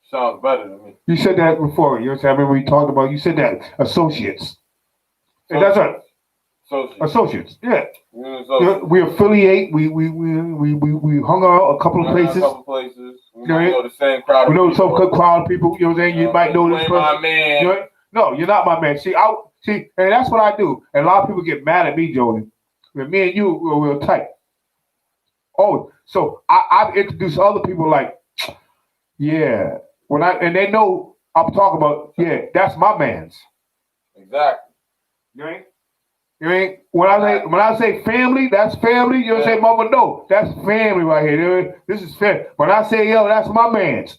[SPEAKER 2] Sounds better to me.
[SPEAKER 1] You said that before. You know what I'm saying? I remember we talked about. You said that associates. And that's right. Associates. Yeah. We affiliate. We hung out a couple of places.
[SPEAKER 2] We know the same crowd.
[SPEAKER 1] We know some crowd of people. You know what I'm saying? You might know this person.
[SPEAKER 2] My man.
[SPEAKER 1] No, you're not my man. See, and that's what I do. And a lot of people get mad at me, Jody. When me and you were real tight. Oh, so I've introduced other people like, yeah. And they know I'm talking about, yeah, that's my man's.
[SPEAKER 2] Exactly.
[SPEAKER 1] You ain't when I say family, that's family. You don't say mama, no, that's family right here. This is family. When I say yo, that's my man's.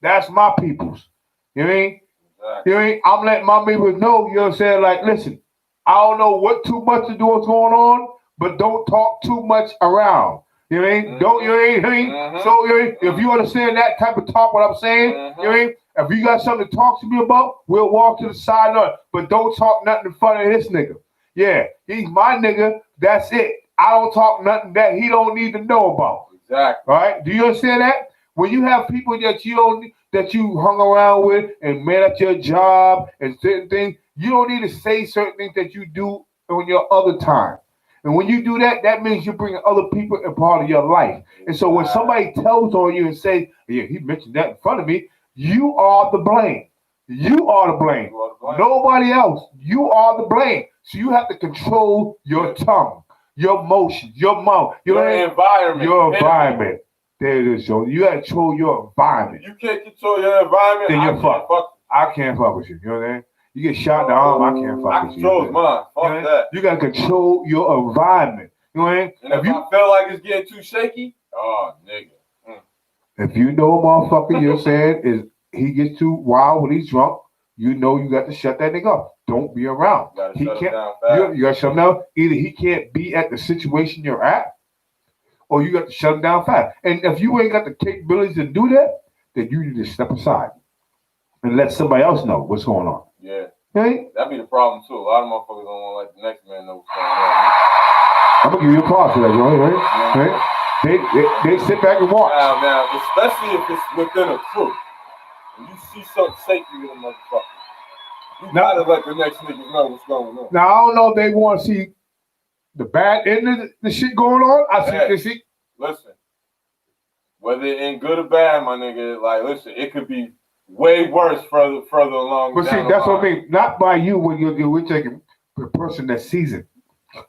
[SPEAKER 1] That's my people's. You mean? Exactly. I'm letting my people know, you know what I'm saying? Like, listen, I don't know what too much to do what's going on, but don't talk too much around. You know what I mean? Don't you ain't? So if you understand that type of talk, what I'm saying, you know what I mean? If you got something to talk to me about, we'll walk to the side of it. But don't talk nothing in front of this nigga. Yeah, he's my nigga. That's it. I don't talk nothing that he don't need to know about.
[SPEAKER 2] Exactly.
[SPEAKER 1] All right? Do you understand that? When you have people that you hung around with and met at your job and certain things, you don't need to say certain things that you do on your other time. And when you do that, that means you're bringing other people a part of your life. And so when somebody tells on you and says, yeah, he mentioned that in front of me, you are the blame. You are the blame. Nobody else. You are the blame. So you have to control your tongue, your motions, your mouth, your
[SPEAKER 2] environment.
[SPEAKER 1] Your environment. There it is, Joe. You got to control your environment.
[SPEAKER 2] You can't control your environment.
[SPEAKER 1] Then you're fucked. I can't fuck with you. You know what I mean? You get shot in the arm, I can't fuck
[SPEAKER 2] I
[SPEAKER 1] with you.
[SPEAKER 2] control mine. Fuck
[SPEAKER 1] You know?
[SPEAKER 2] that.
[SPEAKER 1] You gotta control your environment. You know what I mean?
[SPEAKER 2] And if I feel like it's getting too shaky, oh nigga.
[SPEAKER 1] If you know a motherfucker, you're saying is he gets too wild when he's drunk, you know you got to shut that nigga up. Don't be around.
[SPEAKER 2] You gotta
[SPEAKER 1] He
[SPEAKER 2] shut him
[SPEAKER 1] can't.
[SPEAKER 2] down fast.
[SPEAKER 1] You gotta shut him down. Either he can't be at the situation you're at, or you got to shut him down fast. And if you ain't got the capabilities to do that, then you need to step aside and let somebody else know what's going on.
[SPEAKER 2] Yeah.
[SPEAKER 1] Okay?
[SPEAKER 2] That'd be the problem too. A lot of motherfuckers don't want to let the next man know what's going on.
[SPEAKER 1] I'm gonna give you a call for that, Joey, right?
[SPEAKER 2] Yeah.
[SPEAKER 1] Right? They sit back and watch.
[SPEAKER 2] Now, especially if it's within a crew. When you see something shaky with a motherfucker, you gotta let the next niggas know what's going on.
[SPEAKER 1] Now I don't know if they want to see the bad end of the shit going on. I see this shit.
[SPEAKER 2] Listen, whether in good or bad, my nigga, like listen, it could be way worse further along.
[SPEAKER 1] But see, that's what I mean. Not by you when we're taking the person that sees it.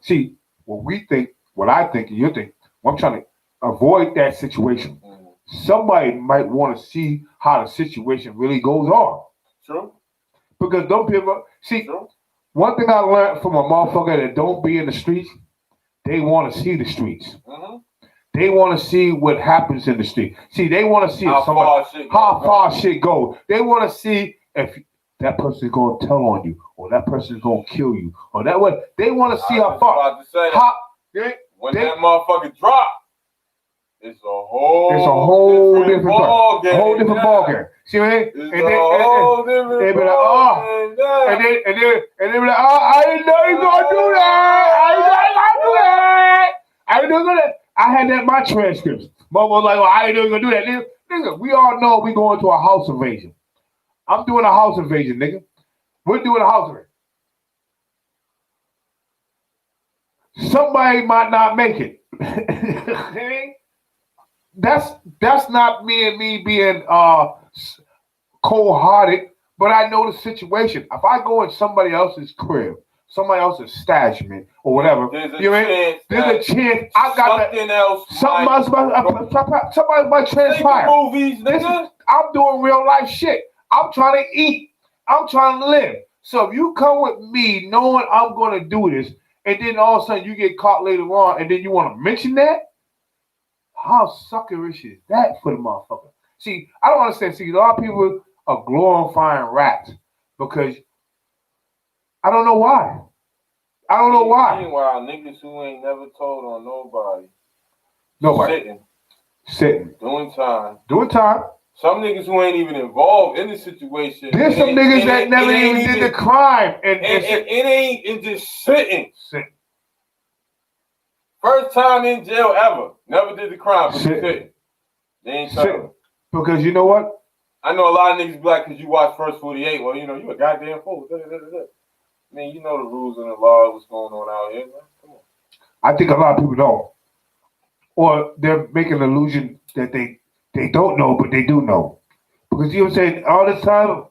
[SPEAKER 1] See, what I think, and you think, I'm trying to avoid that situation.
[SPEAKER 2] Mm-hmm.
[SPEAKER 1] Somebody might want to see how the situation really goes on.
[SPEAKER 2] True.
[SPEAKER 1] Because don't people see?
[SPEAKER 2] True.
[SPEAKER 1] One thing I learned from a motherfucker that don't be in the streets, they want to see the streets.
[SPEAKER 2] Mm-hmm.
[SPEAKER 1] They want to see what happens in the street. See, they want to see
[SPEAKER 2] how far
[SPEAKER 1] shit goes. They want to see if that person is going to tell on you, or that person is going to kill you, or that way. They want to see how far.
[SPEAKER 2] When that motherfucker drop, it's a whole different ball game.
[SPEAKER 1] A whole different ball game. See what I mean?
[SPEAKER 2] And they
[SPEAKER 1] be like, oh, and they be like, oh, I didn't know you gonna do that. I didn't know you gonna do that. I had that in my transcripts. Mother was like, well, I didn't know you gonna do that. Nigga, we all know we going to a house invasion. I'm doing a house invasion, nigga. We're doing a house invasion. Somebody might not make it. That's not me being cold-hearted, but I know the situation. If I go in somebody else's crib, somebody else's stashment or whatever, there's a chance I got somebody might transpire.
[SPEAKER 2] Movies, nigga.
[SPEAKER 1] I'm doing real life shit. I'm trying to eat. I'm trying to live. So if you come with me knowing I'm going to do this, and then all of a sudden you get caught later on, and then you want to mention that, how suckerish is that for the motherfucker? See, I don't understand. See, a lot of people are glorifying rats because I don't know why.
[SPEAKER 2] Meanwhile, niggas who ain't never told on nobody. Sitting. Doing time. Some niggas who ain't even involved in the situation.
[SPEAKER 1] There's some niggas that never even did the crime. And
[SPEAKER 2] it ain't just sitting. First time in jail ever. Never did the crime, but sitting. They ain't telling.
[SPEAKER 1] Because you know what?
[SPEAKER 2] I know a lot of niggas be like, because you watch First 48. Well, you know, you a goddamn fool. I mean, you know the rules and the law, what's going on out here, man. Come on.
[SPEAKER 1] I think a lot of people don't. Or they're making an illusion that they don't know, but they do know. Because you know what I'm saying? All this time,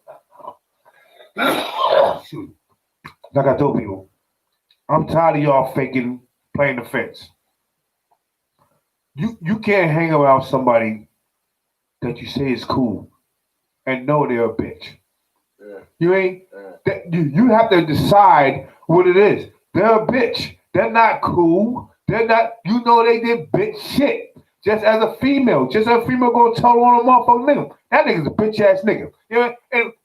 [SPEAKER 1] like I told people, I'm tired of y'all faking playing the fence. You can't hang around somebody that you say is cool and know they're a bitch.
[SPEAKER 2] Yeah.
[SPEAKER 1] You ain't. Yeah. You have to decide what it is. They're a bitch. They're not cool. They're not. You know they did bitch shit. Just as a female gonna tell on a motherfucking nigga. That nigga's a bitch ass nigga. You know,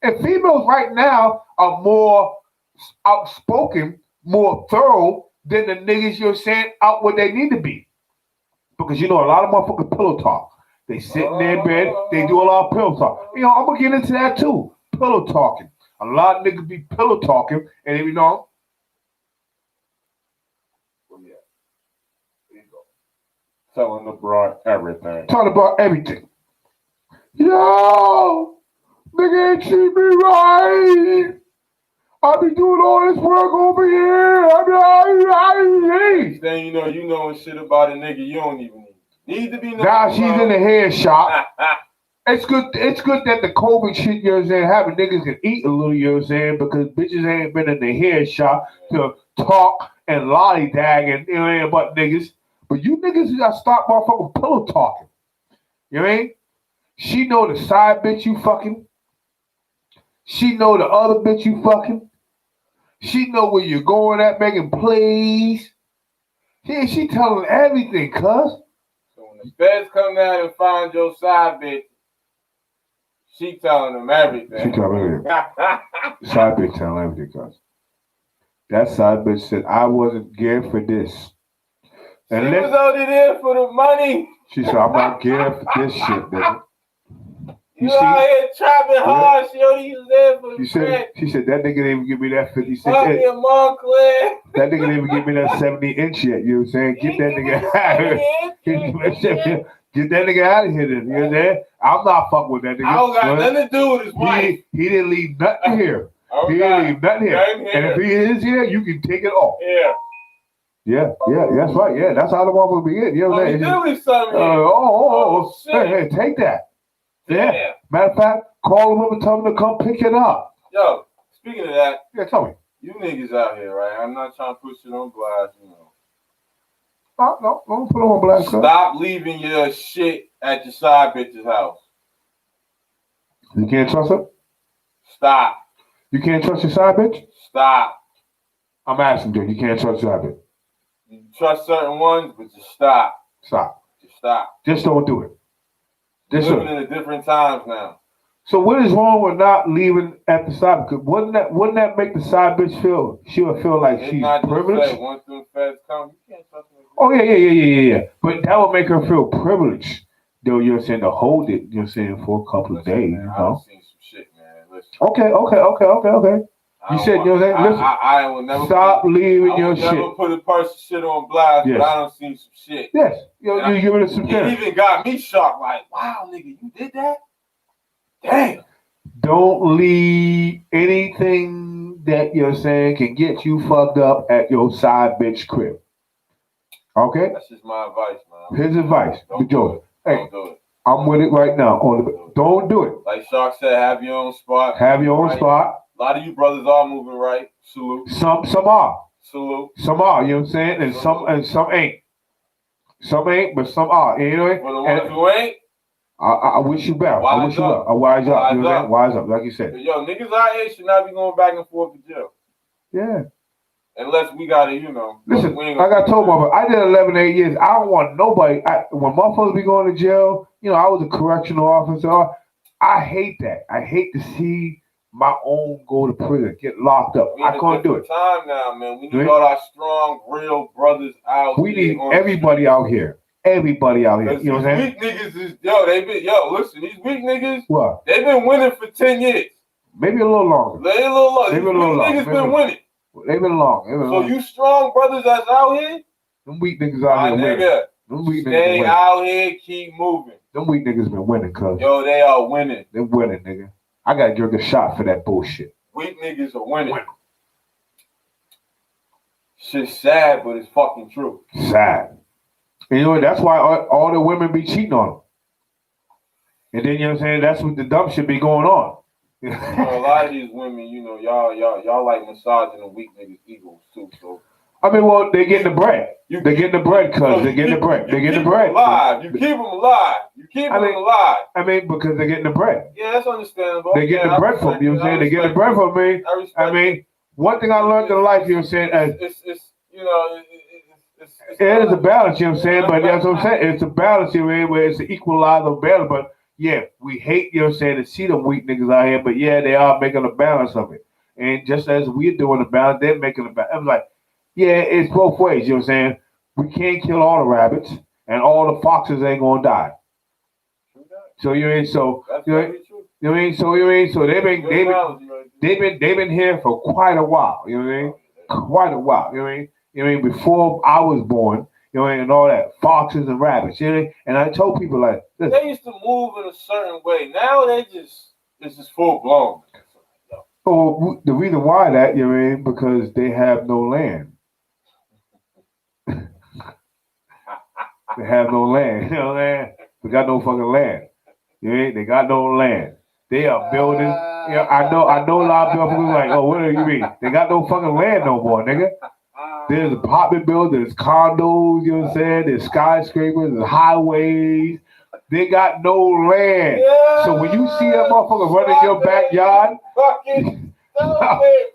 [SPEAKER 1] and females right now are more outspoken, more thorough than the niggas you're saying out what they need to be. Because you know a lot of motherfuckers pillow talk. They sit in their bed, they do a lot of pillow talk. You know, I'm gonna get into that too. Pillow talking. A lot of niggas be pillow talking, and you know. Well, yeah. There you go.
[SPEAKER 2] Telling about everything.
[SPEAKER 1] Talking about everything. Yo, nigga ain't treat me right. I be doing all this work over here.
[SPEAKER 2] Then you know shit about a nigga you don't even need to be.
[SPEAKER 1] Now she's in the hair shop. It's good that the COVID shit, you know what I'm saying, having niggas can eat a little, you know what I'm saying, because bitches ain't been in the hair shop to talk and lollygag and, you know, about niggas. But you niggas gotta stop motherfucking pillow talking. You know what I mean? She know the side bitch you fucking. She know the other bitch you fucking. She know where you're going at making plays. She telling everything, cuz.
[SPEAKER 2] So when the feds come down and find your side bitch, she telling them everything.
[SPEAKER 1] She telling everything. Side bitch telling everything, cuz. That side bitch said, I wasn't geared for this.
[SPEAKER 2] She was only there for the money.
[SPEAKER 1] She said, I'm not geared for this shit, nigga.
[SPEAKER 2] You out here trapping hard, she only was there for the bread.
[SPEAKER 1] She said, that nigga didn't even give me that 56
[SPEAKER 2] Fuck
[SPEAKER 1] inch.
[SPEAKER 2] your Montclair.
[SPEAKER 1] That nigga didn't even give me that 70 inch yet. You know what I'm saying? Get that nigga out of here. Get that nigga out of here then. You know what I'm saying? I'm not fucking with that nigga.
[SPEAKER 2] I don't got nothing to do with his wife.
[SPEAKER 1] He didn't leave nothing here. He didn't leave nothing here. And if he is here, you can take it off. Yeah, that's right. Yeah, that's how the motherfucker begin. You know what I'm saying? Hey, take that. Yeah. Matter of fact, call him up and tell him to come pick it up.
[SPEAKER 2] Yo, speaking of that,
[SPEAKER 1] yeah, tell me.
[SPEAKER 2] You niggas out here, right? I'm not trying to put shit on blast, you know.
[SPEAKER 1] No, don't put it on blast.
[SPEAKER 2] Stop leaving your shit at your side bitch's house.
[SPEAKER 1] You can't trust her?
[SPEAKER 2] Stop.
[SPEAKER 1] You can't trust your side bitch?
[SPEAKER 2] Stop.
[SPEAKER 1] I'm asking you, you can't trust your side bitch?
[SPEAKER 2] You trust certain ones, but just stop.
[SPEAKER 1] Stop.
[SPEAKER 2] Just stop.
[SPEAKER 1] Just don't do it.
[SPEAKER 2] Living in a different times now.
[SPEAKER 1] So what is wrong with not leaving at the side? Because wouldn't that make the side bitch feel? She would feel like she's privileged.
[SPEAKER 2] Say, once them feds come, you can't trust them.
[SPEAKER 1] Oh yeah. But that would make her feel privileged. Though you're saying to hold it, you're saying for a couple of days.
[SPEAKER 2] Man, I've seen some shit, man. Listen.
[SPEAKER 1] Okay. You said, you know what I'm saying? Listen,
[SPEAKER 2] I will never
[SPEAKER 1] stop leaving your shit.
[SPEAKER 2] I will never put a person's shit on blast, but I don't see some shit.
[SPEAKER 1] Yes. You give it some
[SPEAKER 2] shit. It even got me shocked, like, wow, nigga, you did that? Damn.
[SPEAKER 1] Don't leave anything that you're saying can get you fucked up at your side bitch crib. Okay?
[SPEAKER 2] That's just my advice, man.
[SPEAKER 1] His advice.
[SPEAKER 2] Don't do it.
[SPEAKER 1] Don't do it. I'm with it right now. Don't do it.
[SPEAKER 2] Like Shark said, have your own spot.
[SPEAKER 1] Have your own spot.
[SPEAKER 2] A lot of you brothers are moving right. Salute.
[SPEAKER 1] Some are.
[SPEAKER 2] Salute.
[SPEAKER 1] Some are, you know what I'm saying? And some ain't. Some ain't, but some are. You know?
[SPEAKER 2] For the ones who ain't,
[SPEAKER 1] I wish you better. I wish you better. Wise up. You know what I'm saying? Wise up, like you said.
[SPEAKER 2] Yo, niggas out here should not be going back and forth to jail.
[SPEAKER 1] Yeah.
[SPEAKER 2] Unless we gotta, you know.
[SPEAKER 1] Listen, like I told motherfucker, I did 11, 8 years. I don't want nobody. When motherfuckers be going to jail, you know, I was a correctional officer. I hate that. I hate to see my own go to prison, get locked up. I can't do it.
[SPEAKER 2] Time now, man. We need all our strong, real brothers out here.
[SPEAKER 1] We need everybody out here. Everybody out here. You know what I'm saying?
[SPEAKER 2] Weak niggas is, listen, these weak niggas,
[SPEAKER 1] what?
[SPEAKER 2] They've been winning for 10 years.
[SPEAKER 1] Maybe a little longer.
[SPEAKER 2] Maybe a little longer. These weak niggas been winning.
[SPEAKER 1] They've been long.
[SPEAKER 2] So you strong brothers that's out here?
[SPEAKER 1] Them weak niggas out here winning. Them weak niggas
[SPEAKER 2] stay out here, keep moving.
[SPEAKER 1] Them weak niggas been winning, cuz.
[SPEAKER 2] Yo, they are winning.
[SPEAKER 1] They're winning, nigga. I gotta drink a shot for that bullshit.
[SPEAKER 2] Weak niggas are winning. Shit's sad, but it's fucking true.
[SPEAKER 1] Sad. And you know, that's why all the women be cheating on them. And then, you know what I'm saying, that's what the dumb shit be going on.
[SPEAKER 2] You know, a lot of these women, you know, y'all like massaging the weak niggas' egos too. So
[SPEAKER 1] I mean, well, they getting the bread. They getting the bread, cuz they getting the bread. They getting the bread.
[SPEAKER 2] You keep them alive. You keep them alive.
[SPEAKER 1] I mean, because they're getting the bread.
[SPEAKER 2] Yeah, that's understandable.
[SPEAKER 1] They getting the bread from you. Know what I'm saying? They getting the bread from me. I mean, one thing I learned in life, you know what I'm saying?
[SPEAKER 2] It's you know,
[SPEAKER 1] it is a balance, you know what I'm saying? But that's what I'm saying. It's a balance, you know, where it's an equalizer balance. But yeah, we hate, you know what I'm saying, to see them weak niggas out here. But yeah, they are making a balance of it. And just as we're doing the balance, they're making a balance. I'm like, yeah, it's both ways, you know what I'm saying? We can't kill all the rabbits, and all the foxes ain't gonna die. So you ain't so you ain't so they've been here for quite a while, you know what I mean? Quite a while, you know what I mean? You know what I mean? Before I was born, you know, and all that, foxes and rabbits, you know. And I told people like, listen,
[SPEAKER 2] they used to move in a certain way. Now it's just full blown.
[SPEAKER 1] Oh, the reason why that, you know what I mean? Because they have no land. They have no land, you know what I'm saying? They got no fucking land. You know, they got no land. They are building. You know, I know a lot of people like, oh, what do you mean? They got no fucking land no more, nigga. There's apartment buildings, there's condos, you know what I'm saying? There's skyscrapers, there's highways. They got no land.
[SPEAKER 2] Yeah.
[SPEAKER 1] So when you see that motherfucker running your backyard,
[SPEAKER 2] Fucking stop it,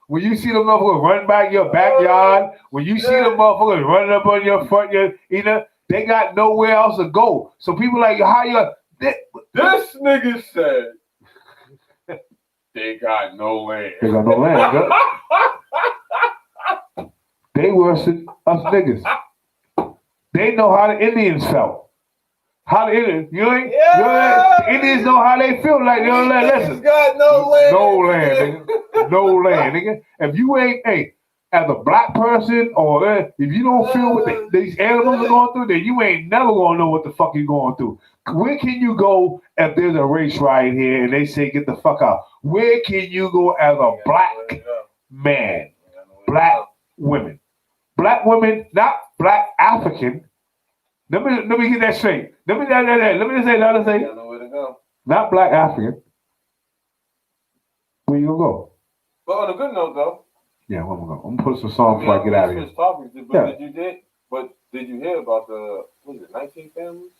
[SPEAKER 1] when you see the motherfucker running back your backyard, when you see the motherfuckers running up on your front yard, they got nowhere else to go. So people like, how you?
[SPEAKER 2] This nigga said they got no land.
[SPEAKER 1] They got no land. They worse than us niggas. They know how the Indians felt. How the Indians, the Indians know how they feel. Like, listen.
[SPEAKER 2] Got no land.
[SPEAKER 1] No land, nigga. No land, nigga. If you ain't, as a black person, or if you don't feel what these animals are going through, then you ain't never gonna know what the fuck you're going through. Where can you go if there's a race riot here and they say get the fuck out? Where can you go as a black man? Black women. Black women, not black African. Let me get that straight. Let me just say the other thing.
[SPEAKER 2] I know where to go.
[SPEAKER 1] Not black African. Where you gonna go?
[SPEAKER 2] But on a good note, though.
[SPEAKER 1] Yeah, where I'm gonna go. I'm gonna put some song before I get out of here.
[SPEAKER 2] Did you hear about the 19 families?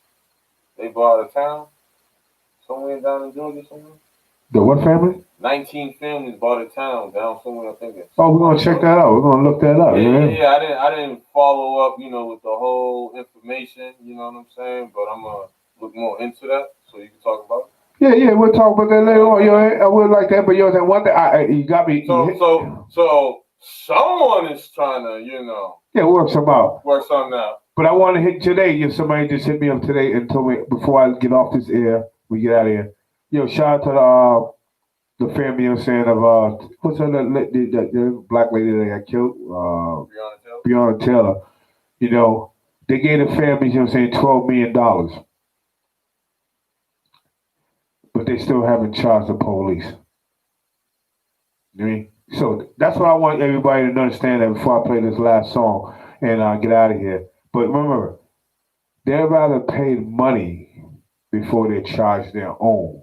[SPEAKER 2] They bought a town somewhere down in Georgia somewhere.
[SPEAKER 1] The what family?
[SPEAKER 2] 19 families bought a town down somewhere, I think.
[SPEAKER 1] Oh, we're gonna check that out. We're gonna look that up.
[SPEAKER 2] Yeah. I didn't follow up, with the whole information. You know what I'm saying? But I'm gonna look more into that so you can talk about it.
[SPEAKER 1] Yeah, we'll talk about that later on. I would like that, but that one thing you got me.
[SPEAKER 2] So someone is trying to,
[SPEAKER 1] work some out.
[SPEAKER 2] Work something out.
[SPEAKER 1] But I want to hit today. If somebody just hit me up today and told me before I get off this air, we get out of here. Shout out to the family. Of what's her the black lady that got killed? Breonna Taylor. They gave the families, $12 million. But they still haven't charged the police. You know what I mean? So that's what I want everybody to understand that before I play this last song and get out of here. But remember, they'd rather pay money before they charge their own.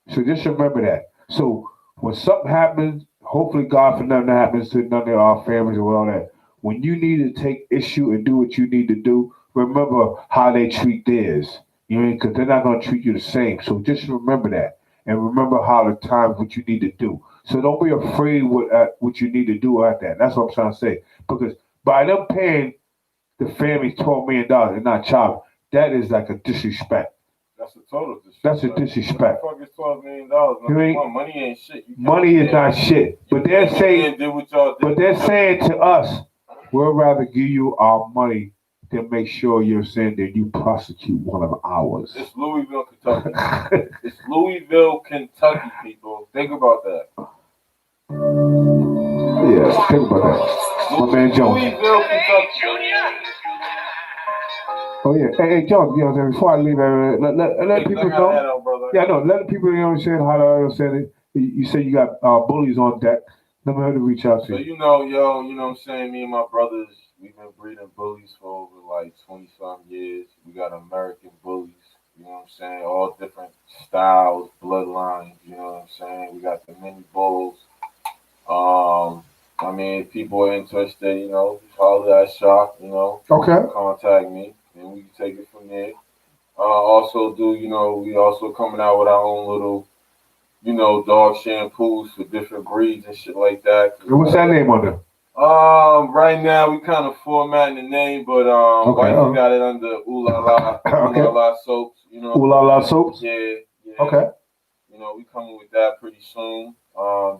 [SPEAKER 1] So just remember that. So when something happens, hopefully God for nothing happens to none of our families or all that. When you need to take issue and do what you need to do, remember how they treat theirs. Because they're not going to treat you the same. So just remember that. And remember how the times what you need to do. So don't be afraid what you need to do at that. That's what I'm trying to say. Because by them paying the family $12 million and not child, that is like a disrespect.
[SPEAKER 2] That's a total disrespect.
[SPEAKER 1] That's a disrespect.
[SPEAKER 2] What the fuck is $12 million? Money ain't shit.
[SPEAKER 1] Money is not shit. But they're saying to us, we'll rather give you our money to make sure that you prosecute one of ours.
[SPEAKER 2] It's Louisville, Kentucky. It's Louisville, Kentucky, people. Think about that.
[SPEAKER 1] Yeah, think about that. My man Jones.
[SPEAKER 2] Louisville, Kentucky.
[SPEAKER 1] Oh yeah, hey Jones. Before I leave, let people know. Yeah, no, let the people understand how to understand it. You say you got bullies on deck. Let me know how to reach out to you.
[SPEAKER 2] So you know what I'm saying. Me and my brothers, we've been breeding bullies for over like 20-some years. We got American bullies. You know what I'm saying? All different styles, bloodlines. You know what I'm saying? We got the mini bulls. People are interested. Just holler at Shock.
[SPEAKER 1] Okay.
[SPEAKER 2] Contact me, and we can take it from there. We also coming out with our own little, dog shampoos for different breeds and shit like that.
[SPEAKER 1] What's that name under?
[SPEAKER 2] Right now we kind of formatting the name, but we got it under Ooh La La,
[SPEAKER 1] okay.
[SPEAKER 2] Ooh La La soaps.
[SPEAKER 1] Ooh La La soaps.
[SPEAKER 2] Yeah.
[SPEAKER 1] Okay.
[SPEAKER 2] We coming with that pretty soon.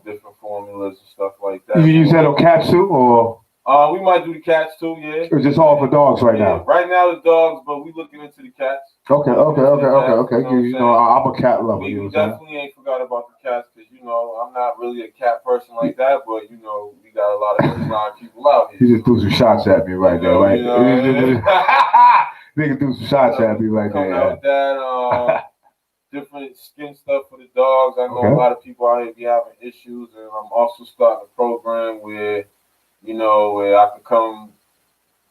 [SPEAKER 2] Different formulas and stuff like that.
[SPEAKER 1] You use that on cats too, or?
[SPEAKER 2] We might do the cats too, yeah.
[SPEAKER 1] It's just all for dogs right now.
[SPEAKER 2] Right now the dogs, but we looking into the cats.
[SPEAKER 1] Okay. I'm a cat lover.
[SPEAKER 2] We definitely ain't forgot about the cats because I'm not really a cat person like that, but we got a lot of design people out here.
[SPEAKER 1] You just threw some shots at me right there, right? Nigga threw some shots at me right there.
[SPEAKER 2] Out with that, different skin stuff for the dogs. I know a lot of people out here be having issues, and I'm also starting a program where I can come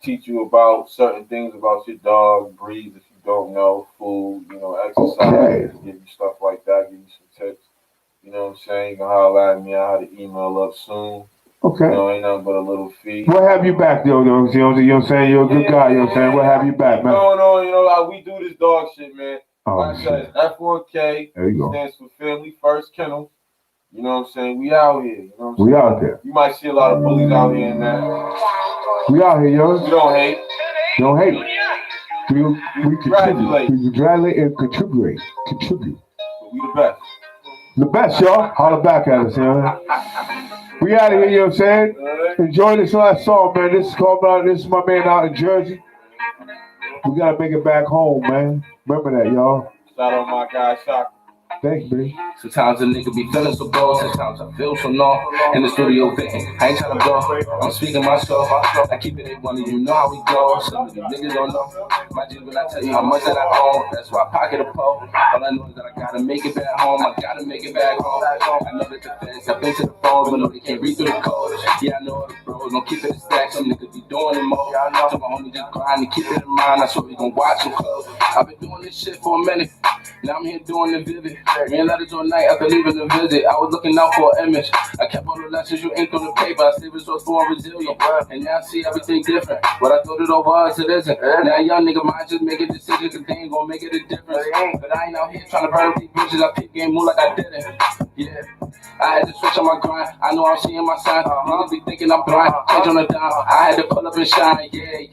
[SPEAKER 2] teach you about certain things about your dog, breeds if you don't know, food, exercise, give you stuff like that, give you some tips. You know what I'm saying? You can holler at me. I have the email up soon.
[SPEAKER 1] Okay.
[SPEAKER 2] You know, ain't nothing but a little fee.
[SPEAKER 1] What have you back, though? You know what I'm saying? You're a good guy. You know what I'm saying? What have you back, man?
[SPEAKER 2] No, you know, like, we do this dog shit, man.
[SPEAKER 1] Oh,
[SPEAKER 2] Like I said, F1K
[SPEAKER 1] there you go.
[SPEAKER 2] stands for Family First Kennel. You know what I'm saying? We out here. You know what I'm saying?
[SPEAKER 1] We out there.
[SPEAKER 2] You might see a lot of bullies out here and that.
[SPEAKER 1] We out here, yo.
[SPEAKER 2] We don't hate.
[SPEAKER 1] Don't hate. We
[SPEAKER 2] Congratulate.
[SPEAKER 1] We congratulate and contribute.
[SPEAKER 2] But we the best.
[SPEAKER 1] The best, y'all. Holler back at us, you know. We out of here, you know what I'm saying? Enjoy this last song, man. This is called this is my man out in Jersey. We gotta make it back home, man. Remember that, y'all.
[SPEAKER 2] Shout out my guy, Shock.
[SPEAKER 1] Thanks, man.
[SPEAKER 7] Sometimes a nigga be feeling so bold, sometimes I feel so low. In the studio venting, I ain't tryna blow. I'm speaking myself, I keep it A1 and you know how we go. Some of these niggas don't know. My G's when I tell you how much that I own, that's why I pocket a pole. All I know is that I gotta make it back home, I gotta make it back home. I know that the fans have been to the phone, but no, they can't read through the codes. Yeah, I know the bros don't keep it a stack, some niggas be doing it more. So my homie just grind and keep it in mind, that's what we gon' watch them close. I've been doing this shit for a minute, now I'm here doing it vivid. Man, letters all night after leaving the visit. I was looking out for an image. I kept all the lessons you inked on the paper. I stayed resourceful and resilient. And now I see everything different. What I thought it all was, it isn't. Now young nigga might just make a decision, cause they ain't gonna make it a difference. But I ain't out here trying to burn these bridges. I pick game move like I didn't. Yeah. I had to switch on my grind. I know I'm seeing my sign. Niggas be thinking I'm blind. Change on the dime. I had to pull up and shine. Yeah.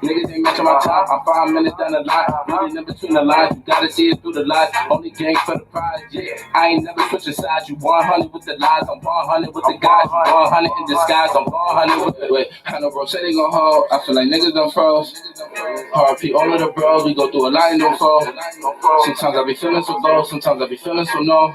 [SPEAKER 7] Niggas ain't matching my time. I'm 5 minutes down the line. Reading in between the lines. You gotta see it through the lies. Only gang for the prize. Yeah. I ain't never switching sides. You 100 with the lies. I'm 100 with the guys. You 100 in disguise. I'm 100 with the way. I know bro say they gon' hold. I feel like niggas done froze. RP all of the bros. We go through a line, don't fall. Sometimes I be feeling so low. Sometimes I be feeling so low.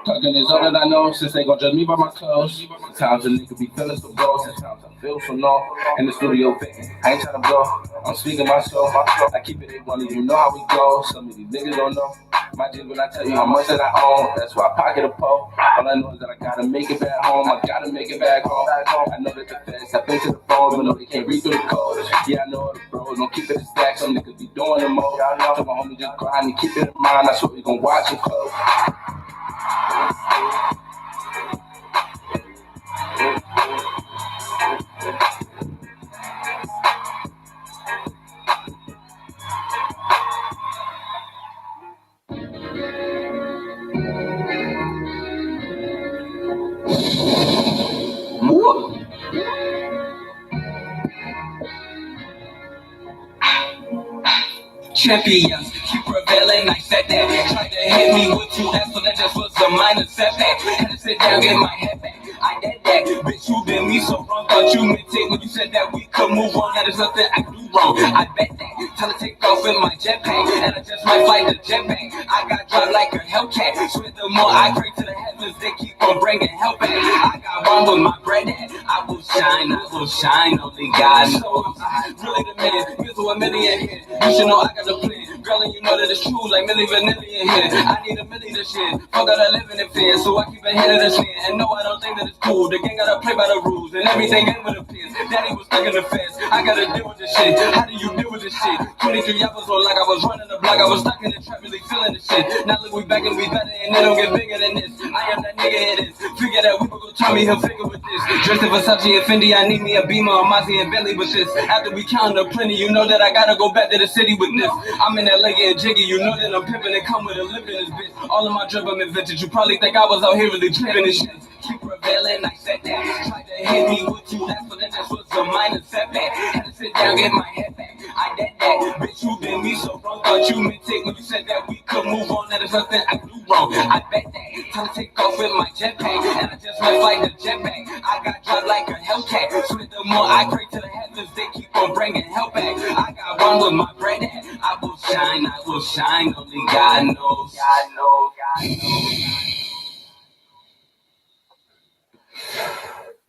[SPEAKER 7] Talking is all that I know, since they gon' judge me by my clothes. Sometimes a nigga be feeling so low, sometimes I feel so low. In the studio thinking, I ain't tryna blow. I'm speaking myself, I keep it A1 and you know how we go. Some of these niggas don't know. My G's when I tell you how much that I own, that's why I pocket a pole. All I know is that I gotta make it back home, I gotta make it back home. I know that the feds have been to the phone, but no, they can't read through the codes. Yeah, I know the bros don't keep it a stack, some niggas be doing the most. So my homie just grind and keep it in mind, that's what we gon' watch them close.
[SPEAKER 8] Champions, keep prevailing, I said that. Tried to hit me with 2 F's, so that just was a minor setback. Had to sit down, get my head back. I did that, bitch, you did me so wrong. Thought you meant it when you said that we could move on. That is nothing I do wrong. I bet that. Time to take off in my jetpack, and I just might fly the jetpack. I got dropped like a Hellcat. Swear the more I pray to the heavens, they keep on bringing help back. I got one with my bread at. I will shine, only God knows. Really the man, here's to a million here. You should know I got a plan. Girl, and you know that it's true, like Milli Vanilli in here. I need a milli this shit. Fuck out of living in fear, so I keep ahead of the shit. And no, I don't think that it's cool. The gang gotta play by the rules, and everything ain't with a piss. Daddy was stuck in the fence. I gotta deal with this shit. How do you deal with this shit? 23 hours on like I was running the block. I was stuck in the trap, really feeling the shit. Now look, we back and we better, and it don't get bigger than this. I am that nigga it is. Figure that we go Tommy Hilfiger with this. Dressed in Versace and Fendi, I need me a Beamer, a Mozzie and Bentley with this. After we counting up plenty, you know that I gotta go back to the city with this. I'm in LA getting jiggy, you know that I'm pimping and come with a lip in this bitch. All of my drip I'm invented. You probably think I was out here really tripping this shit. Keep prevailing, I said that. Tried to hit me with 2 F's, but that just was a minor setback. Had to sit down, get my head back. I did that, bitch, you did me so wrong. Thought you meant it when you said that we could move on. That is nothing I do wrong. I bet that. Time to take off with my jetpack, and I just might fly the jetpack. I got dropped like a Hellcat. Swear the more I pray to the heavens, they keep on bringing help back. I got one with my bread at. I will shine, only God knows. God knows.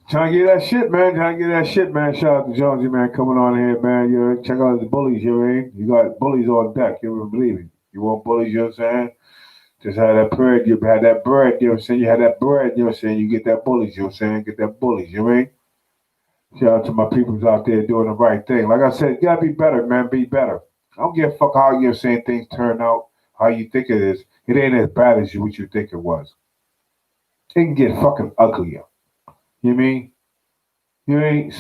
[SPEAKER 1] Trying to get that shit, man. Shout out to Jonesy, man, coming on here, man. You check out the bullies, you know what I mean? You got bullies on deck, you wouldn't believe it. You want bullies, you know what I'm saying? Just had that bread, you had that bread, you know what I'm saying? You had that bread, you know what I'm saying? You get that bullies, you know what I'm saying? Get that bullies, you know what I mean? Shout out to my peoples out there doing the right thing. Like I said, you gotta be better, man. Be better. I don't give a fuck how you're saying things turn out, how you think it is. It ain't as bad as what you think it was. It can get fucking uglier. You know what I mean? You ain't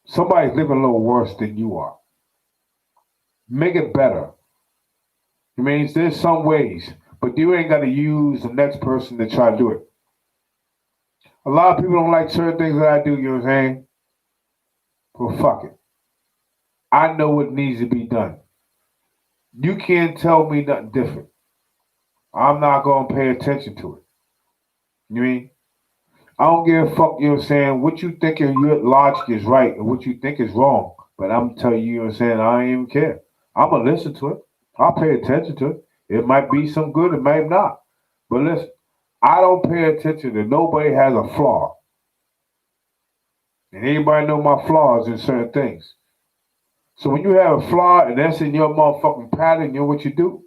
[SPEAKER 1] somebody's living a little worse than you are. Make it better. I mean, there's some ways, but you ain't got to use the next person to try to do it. A lot of people don't like certain things that I do, you know what I'm saying? Well, fuck it. I know what needs to be done. You can't tell me nothing different. I'm not going to pay attention to it. You mean? I don't give a fuck, you know what I'm saying? What you think of your logic is right and what you think is wrong. But I'm telling you, you know what I'm saying? I don't even care. I'm going to listen to it. I'll pay attention to it. It might be some good, it might not. But listen, I don't pay attention to nobody has a flaw. And anybody know my flaws in certain things. So when you have a flaw and that's in your motherfucking pattern, you know what you do?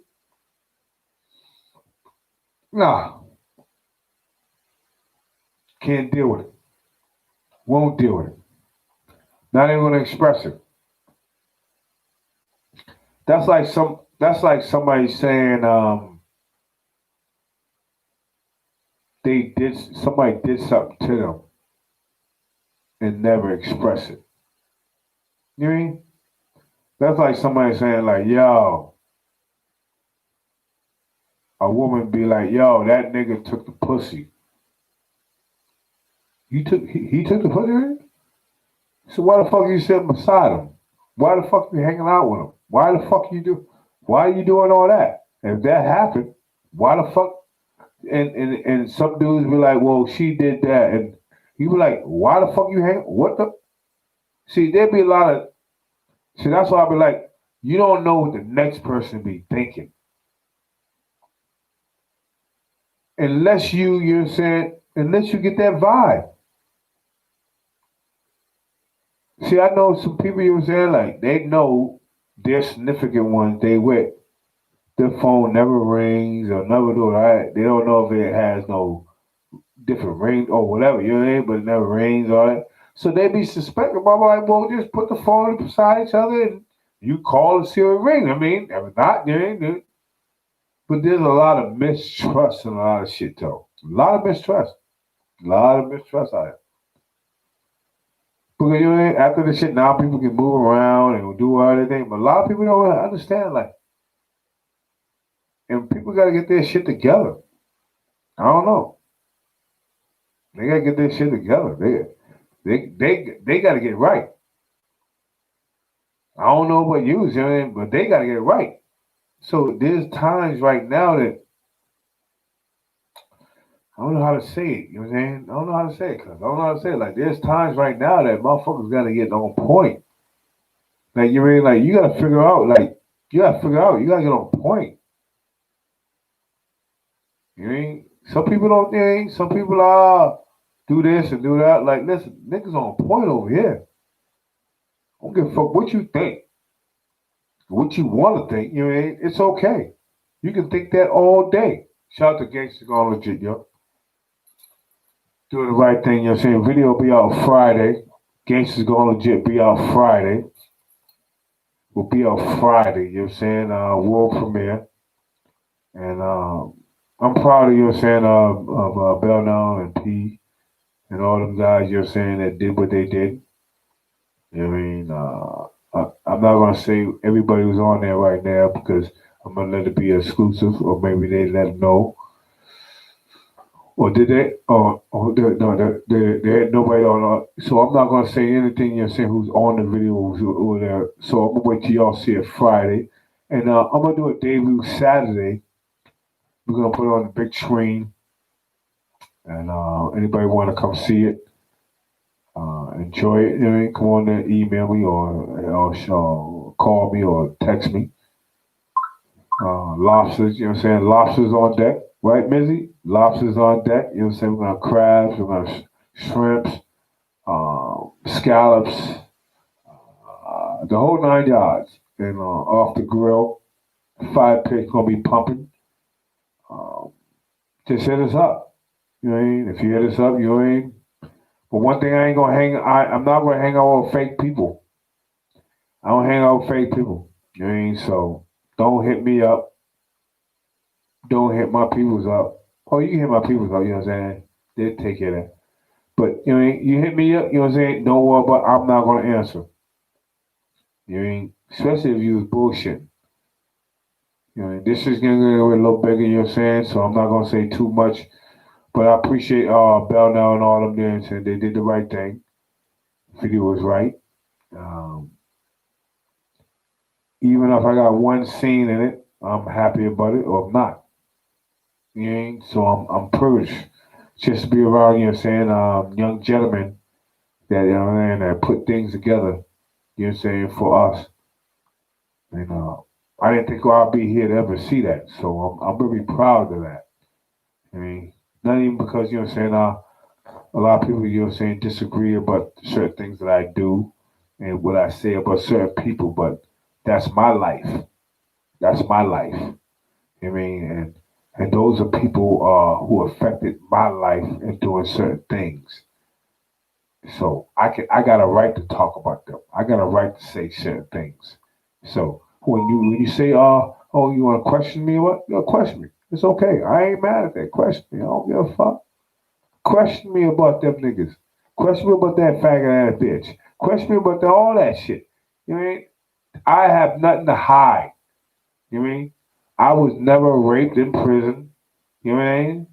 [SPEAKER 1] Nah. Can't deal with it. Won't deal with it. Not even gonna express it. That's like somebody saying somebody did something to them and never express it. You know what I mean? That's like somebody saying like, yo, a woman be like, yo, that nigga took the pussy. He took the pussy? So why the fuck you sitting beside him? Why the fuck you hanging out with him? Why are you doing all that? If that happened, why the fuck and some dudes be like, well, she did that, and you be like, why the fuck you hang? What the? See, there be a lot of. See, that's why I be like, you don't know what the next person be thinking, unless you're saying, unless you get that vibe. See, I know some people you were saying like they know their significant ones they with. Their phone never rings or never do it. They don't know if it has no different ring or whatever, you know what I mean? But it never rings or that. So they be suspecting. I'm like, well, just put the phone beside each other and you call and see if it ring. I mean, if not, you ain't. But there's a lot of mistrust and a lot of shit, though. A lot of mistrust. A lot of mistrust out there. Because you know, after the shit, now people can move around and do everything. But a lot of people don't understand, like, and people got to get their shit together. I don't know. They got to get their shit together. They got to get right. I don't know about you, you know what I mean? But they got to get it right. So there's times right now that I don't know how to say it. You know what I'm saying? I don't know how to say it, cuz I don't know how to say it. Like there's times right now that motherfuckers got to get on point. Like you mean, like you got to figure out, like you got to figure out, you got to get on point. You mean? Some people don't think. Some people do this and do that. Like listen, niggas on point over here. I don't give a fuck what you think. What you want to think, you know what I mean? It's okay. You can think that all day. Shout out to Gangsters Gone Legit, yo. Doing the right thing, you know what I'm saying? Video be out Friday. Gangsters Gone Legit be out Friday. Will be out Friday, you know what I'm saying? World premiere. And I'm proud of, you know what I'm saying, of Bell Now and P and all them guys, you know what I'm saying, that did what they did. You know what I mean? I'm not gonna say everybody who's on there right now because I'm gonna let it be exclusive, or maybe they let them know, or did they? No, they had nobody on. So I'm not gonna say anything. You're saying who's on the video over there. So I'm gonna wait till y'all see it Friday, and I'm gonna do a debut Saturday. We're gonna put it on the big screen, and anybody want to come see it. Enjoy it. You know what I mean? Come on there, email me or call me or text me. Lobsters, you know what I'm saying? Lobsters on deck, right, Mizzy? Lobsters on deck, you know what I'm saying? We're gonna crabs, we're gonna shrimps, scallops, the whole 9 yards. And off the grill, 5 pits gonna be pumping. Just hit us up. You know what I mean? If you hit us up, you know what I mean? But one thing I ain't gonna I'm not gonna hang out with fake people. I don't hang out with fake people. You know what I mean? So don't hit me up. Don't hit my peoples up. Oh, you can hit my peoples up, you know what I'm saying? They'll take care of that. But You know, you hit me up, you know what I'm saying? Don't worry about I'm not gonna answer. You know, especially if you was bullshit. You know, this is gonna get a little bigger, you know what I'm saying? So I'm not gonna say too much. But I appreciate Bell now and all of them there and saying they did the right thing. Video was right. Um, even if I got one scene in it, I'm happy about it or not. You know, so I'm privileged just to be around, you know what I'm saying, young gentlemen that, you know what I'm saying, that put things together, you know what I'm saying, for us. And I didn't think I'd be here to ever see that. So I'm really proud of that. I mean, not even because, you know what I'm saying, a lot of people, you know what I'm saying, disagree about certain things that I do and what I say about certain people, but that's my life. That's my life. I mean, and those are people who affected my life in doing certain things. So I got a right to talk about them. I got a right to say certain things. So when you say oh you want to question me or what? You question me. It's okay. I ain't mad at that. Question me. I don't give a fuck. Question me about them niggas. Question me about that faggot ass bitch. Question me about all that shit. You know what I mean? I have nothing to hide. You know what I mean? I was never raped in prison. You know what I mean?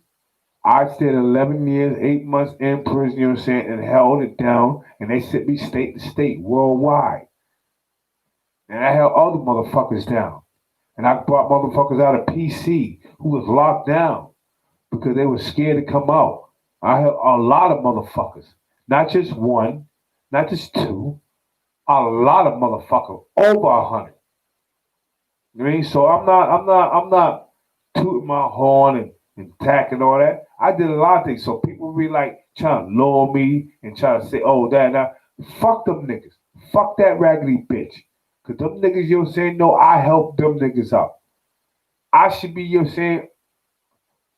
[SPEAKER 1] I stayed 11 years, 8 months in prison, you know what I'm saying, and held it down, and they sent me state to state, worldwide. And I held other motherfuckers down. And I brought motherfuckers out of PC who was locked down because they were scared to come out. I held a lot of motherfuckers. Not just one, not just two, a lot of motherfuckers, over 100. You know what I mean? So I'm not tooting my horn and tacking all that. I did a lot of things. So people be like trying to lure me and try to say, oh, that. Fuck them niggas. Fuck that raggedy bitch. Because them niggas, you know what I'm saying? No, I helped them niggas out. I should be, you know what I'm saying?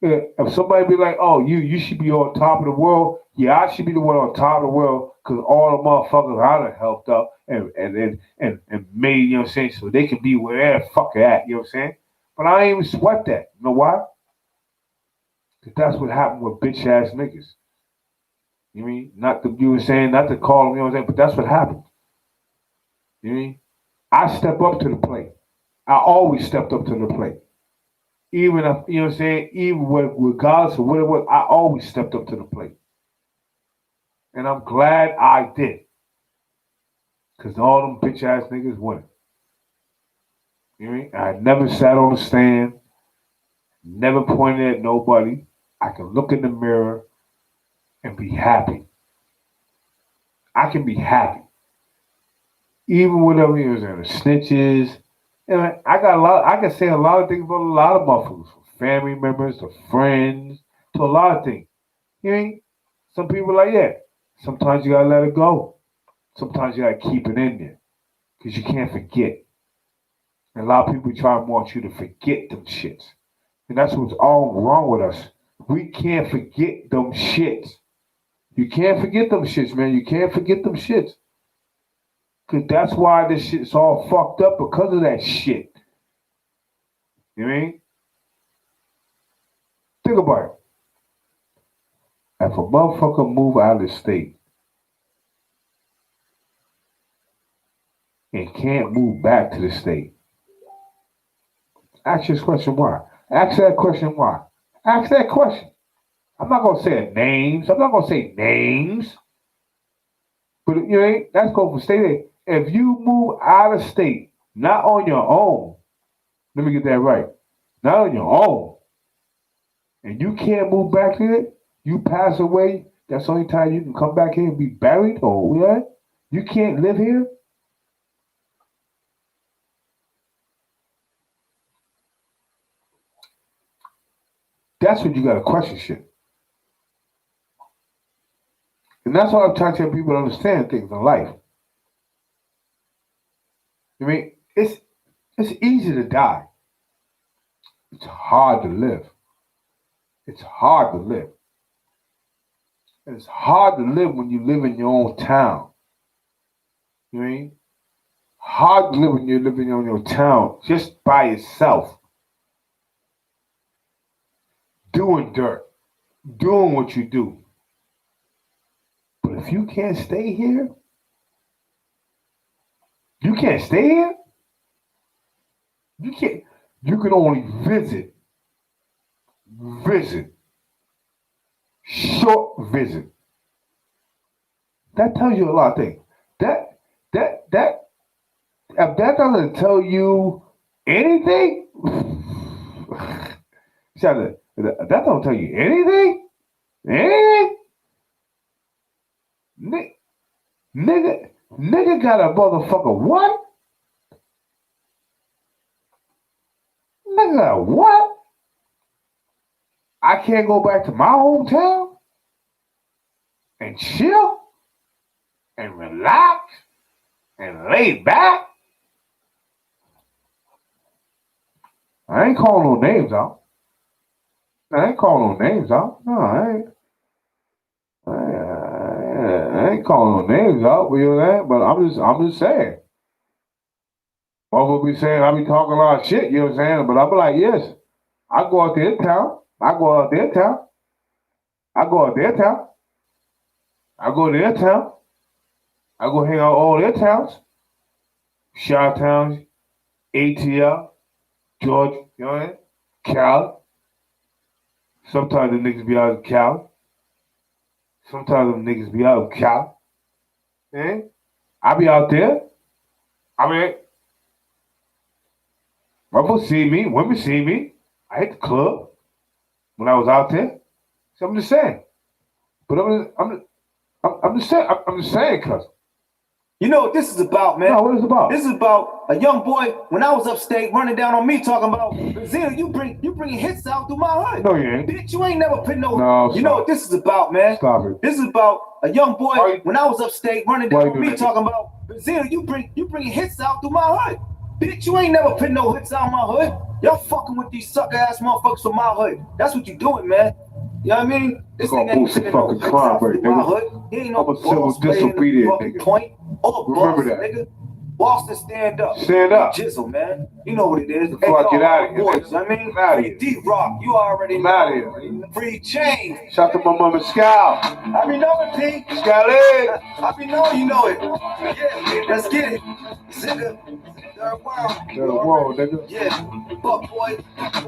[SPEAKER 1] If somebody be like, oh, you should be on top of the world, yeah, I should be the one on top of the world because all the motherfuckers I done helped out and made, you know what I'm saying, so they can be wherever the fuck they're at, you know what I'm saying? But I ain't even sweat that. You know why? Because that's what happened with bitch ass niggas. You mean? Not to, you were saying, not to call them, you know what I'm saying, but that's what happened. You mean? I step up to the plate. I always stepped up to the plate. Even if, you know what I'm saying, even regardless of what it was, I always stepped up to the plate. And I'm glad I did. Because all them bitch ass niggas won. You know what I mean? I never sat on the stand, never pointed at nobody. I can look in the mirror and be happy. I can be happy. Even whatever it was in the snitches. And I got a lot, I can say a lot of things about a lot of motherfuckers. From family members to friends to a lot of things. You know what I mean? Some people like, yeah, sometimes you gotta let it go. Sometimes you gotta keep it in there. Because you can't forget. And a lot of people try and want you to forget them shits. And that's what's all wrong with us. We can't forget them shits. You can't forget them shits, man. You can't forget them shits. Because that's why this shit's all fucked up because of that shit. You know what I mean? Think about it. If a motherfucker move out of the state and can't move back to the state, ask this question why. Ask that question why. Ask that question. I'm not gonna say names. I'm not gonna say names. But you know, that's going for state. If you move out of state, not on your own, let me get that right. Not on your own, and you can't move back here, you pass away. That's the only time you can come back here and be buried, or what? You can't live here. That's what you got to question shit. And that's why I'm trying to tell people to understand things in life. I mean, it's easy to die. It's hard to live. It's hard to live. And it's hard to live when you live in your own town. You know what I mean? Hard to live when you're living in your town just by yourself. Doing dirt. Doing what you do. But if you can't stay here, you can't stay here. You can't. You can only visit. Short visit. That tells you a lot of things. If that doesn't tell you anything, that don't tell you anything. Nigga got a motherfucker what? Nigga, what? I can't go back to my hometown and chill and relax and lay back? I ain't calling no names out. No, I ain't. I ain't calling no names out, you know that? But I'm just saying. Motherfucker be saying I be talking a lot of shit, you know what I'm saying? But I be like, yes, I go out there in town. I go to their town. I go hang out all their towns. Chi-Towns, ATL, Georgia, you know what I mean? Cali. Sometimes the niggas be out of Cali. I be out there. I mean, motherfuckers see me, women see me. I hit the club when I was out there. So I'm just saying. But I'm just saying, cuz.
[SPEAKER 9] You know what this is about, man?
[SPEAKER 1] No, what is it about?
[SPEAKER 9] This is about a young boy when I was upstate running down on me talking about Brazil. You bringing hits out through my hood.
[SPEAKER 1] No, you ain't.
[SPEAKER 9] Bitch, you ain't never put no.
[SPEAKER 1] No,
[SPEAKER 9] you know what this is about, man?
[SPEAKER 1] Stop it.
[SPEAKER 9] This is about a young boy when I was upstate running down on me talking about Brazil. You bringing hits out through my hood. Bitch, you ain't never put no hits out my hood. Y'all fucking with these sucker ass motherfuckers from my hood. That's what you doing, man. You know what I mean? This
[SPEAKER 1] nigga ain't boost the fucking crime rate, nigga.
[SPEAKER 9] He ain't no
[SPEAKER 1] I'm a civil disobedient nigga.
[SPEAKER 9] Point or
[SPEAKER 1] remember that.
[SPEAKER 9] Nigga. Boston, stand up.
[SPEAKER 1] Stand up.
[SPEAKER 9] Jizzle, man. You know what it is.
[SPEAKER 1] Before I get out of here.
[SPEAKER 9] Boys, I mean, free D-Rock. You already know.
[SPEAKER 1] Out of here.
[SPEAKER 9] Free Chain.
[SPEAKER 1] Shout to my mama Scout.
[SPEAKER 9] I be knowing, P.
[SPEAKER 1] Scout.
[SPEAKER 9] I be knowing you know it. Yeah, let's get it. Zigga. Third world,
[SPEAKER 1] nigga.
[SPEAKER 9] Yeah, fuck boy.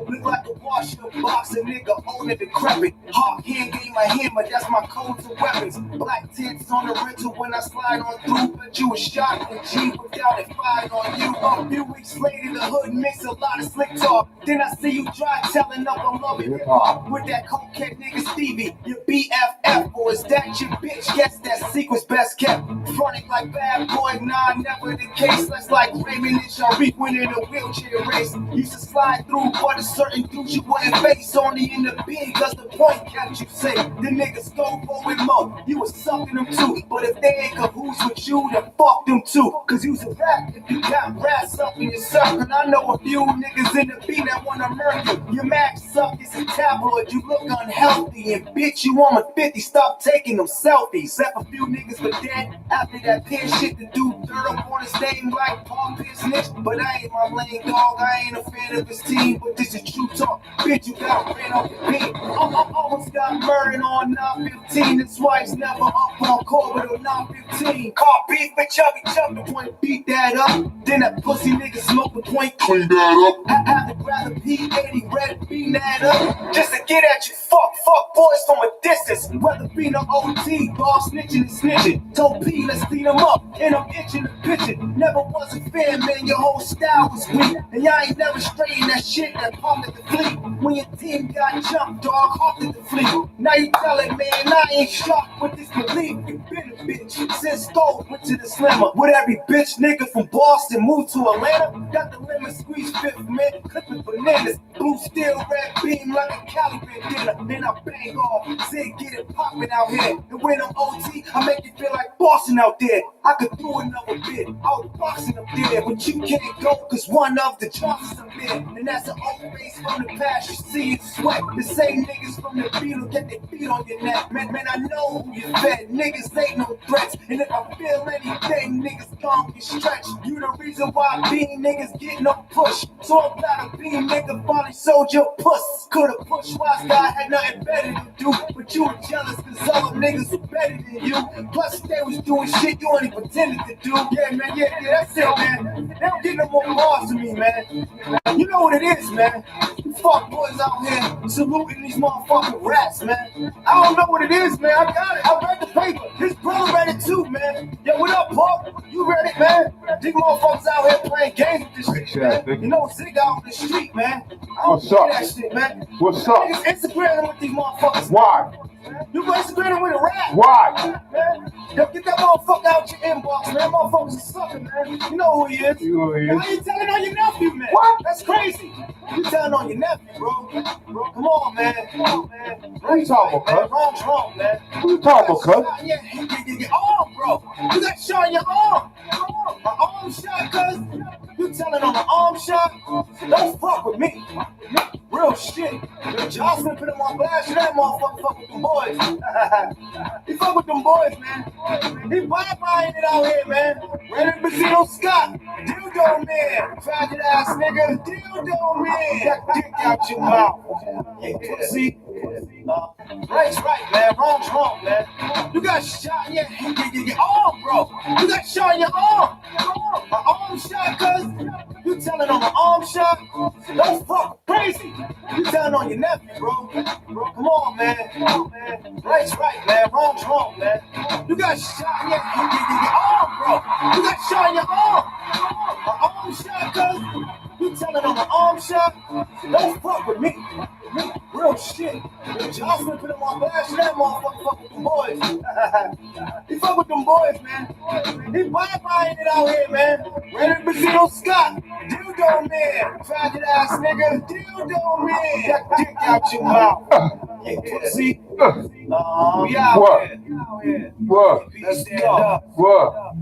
[SPEAKER 9] Look like a washing boxer, nigga, old and decrepit. Hawk hand gave my hammer, that's my codes of weapons. Black tits on the rental when I slide on through. But you was shot in G without it fired on you. A few weeks later, the hood makes a lot of slick talk. Then I see you drive telling up I'm loving hip hop. With that cokehead nigga Stevie, your BFF, or is that your bitch? Yes, that secret's best kept. Fronting like bad boy, nah, never the case. Let's like Raymond and Sharif winning a wheelchair race. Used to slide through, but a certain dude you wouldn't face. Only in the big, cause the point kept you safe. The niggas go with Mo, you was sucking them too. But if they ain't cahoots with you, then fuck them too. Cause you's a rap if you got rats up in your circle. I know a few niggas in the beat that wanna murder you. Your max up is a tabloid, you look unhealthy. And bitch, you almost 50, stop taking them selfies. Left a few niggas for dead after that pin shit to do dirt up on his name like Paul Pierce snitch. But I ain't my lame dog, I ain't a fan of his team. But this is true talk, bitch, you got ran off the beat. I almost got murdered on 915. His wife's never up on court with a 915. Caught beef with Chubby Chuck, the point beat that up. Then that pussy nigga smoke the point, clean that up. I had to grab the P80 red, beat that up. Just to get at you, fuck boys from a distance. Whether be no OT, dog snitching and snitching. Told P, let's clean them up, and I'm itching to pitch it. Never was a fan, man, your whole style was weak. And y'all ain't never straightened that shit that pumped at the fleet. When your team got jumped, dog, hopped at the fleet. Now you tellin', man, I ain't shocked with this belief. You been a bitch since Gold went to the slammer. With every bitch nigga from Boston moved to Atlanta. Got the lemon squeeze fifth, man, clipping bananas. Blue steel, red beam like a Cali bandana. Then I bang off, Zig get it poppin' out here. And when I'm OT, I make it feel like Boston out there. I could do another bit, out boxing up there. But you can't go, cause one of the Johnsons up there. And that's an old face from the past, you see it sweat. The same niggas from the Beatles get their feet on your neck. Man, I know who you fed, niggas ain't no threats. And if I feel anything, niggas gon' get stretched. You the reason why being niggas get no push. So I'm glad a being nigga finally sold your puss. Could've pushed wise guy, had nothing better to do, but you were jealous cause all them niggas were better than you. Plus they was doing shit you only pretended to do. Yeah, man, yeah, that's it, man. They don't get no more bars from me, man. You know what it is, man. You fuck boys out here saluting these motherfucking rats, man. I don't know what it is, man. I got it. I read the paper. His brother read it too, man. Yo, what up, Paul? You read it, man? These motherfuckers out here playing games with this shit, man. You know, Zig out on the street, man. I don't
[SPEAKER 1] What's up?
[SPEAKER 9] that shit, man.
[SPEAKER 1] What's up?
[SPEAKER 9] Niggas Instagramming with these motherfuckers.
[SPEAKER 1] Why?
[SPEAKER 9] You go Instagramming with a rat.
[SPEAKER 1] Why?
[SPEAKER 9] Man, yo, get that motherfucker out your inbox, man. Motherfuckers are sucking, man. You know who he is.
[SPEAKER 1] You know who he is.
[SPEAKER 9] Why you telling on your nephew, man?
[SPEAKER 1] What?
[SPEAKER 9] That's crazy. You telling on your nephew, bro. Come on, man. Come on, man.
[SPEAKER 1] What you talking about, cuz?
[SPEAKER 9] Wrong's wrong, man.
[SPEAKER 1] What you talking about, cuz?
[SPEAKER 9] Yeah, your arm, bro. You got shot in your arm. An arm shot, cuz. You telling on an arm shot? Don't fuck with me. Real shit. Jocelyn put him on blast. That motherfucker fuck with them boys. He fuck with them boys, man. He bye-byeing it out here, man. Brandon Bazino Scott. Dildo man. Faggot ass nigga. Dildo man. Got dick out your mouth. You pussy. Right's right, man. Wrong's wrong, man. You got shot in your arm, bro. You got shot in your arm. An arm shot, cuz. You telling on an arm shot? Don't fuck crazy. You telling on your nephew, bro. Come on, man. Right's right, man. Wrong's wrong, man. You got shot in your arm, bro. You got shot in your arm. An arm shot, cuz. You telling on an arm shot? Don't fuck with me. Real shit. Jocelyn put him on blast. That motherfucker fuck with them boys. He fuck with them boys, man. He bye-byeing it out here, man. Brandon Bazino Scott. Dildo man. Faggot ass nigga. Dildo man. Got dick out your mouth. You pussy. We out here.
[SPEAKER 1] What?
[SPEAKER 9] Let's stand up.
[SPEAKER 1] What?